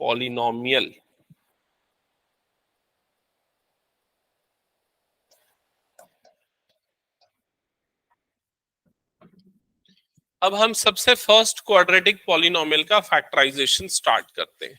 polynomial। अब हम सबसे फर्स्ट क्वाड्रेटिक पॉलिनोमियल का फैक्टराइजेशन स्टार्ट करते हैं।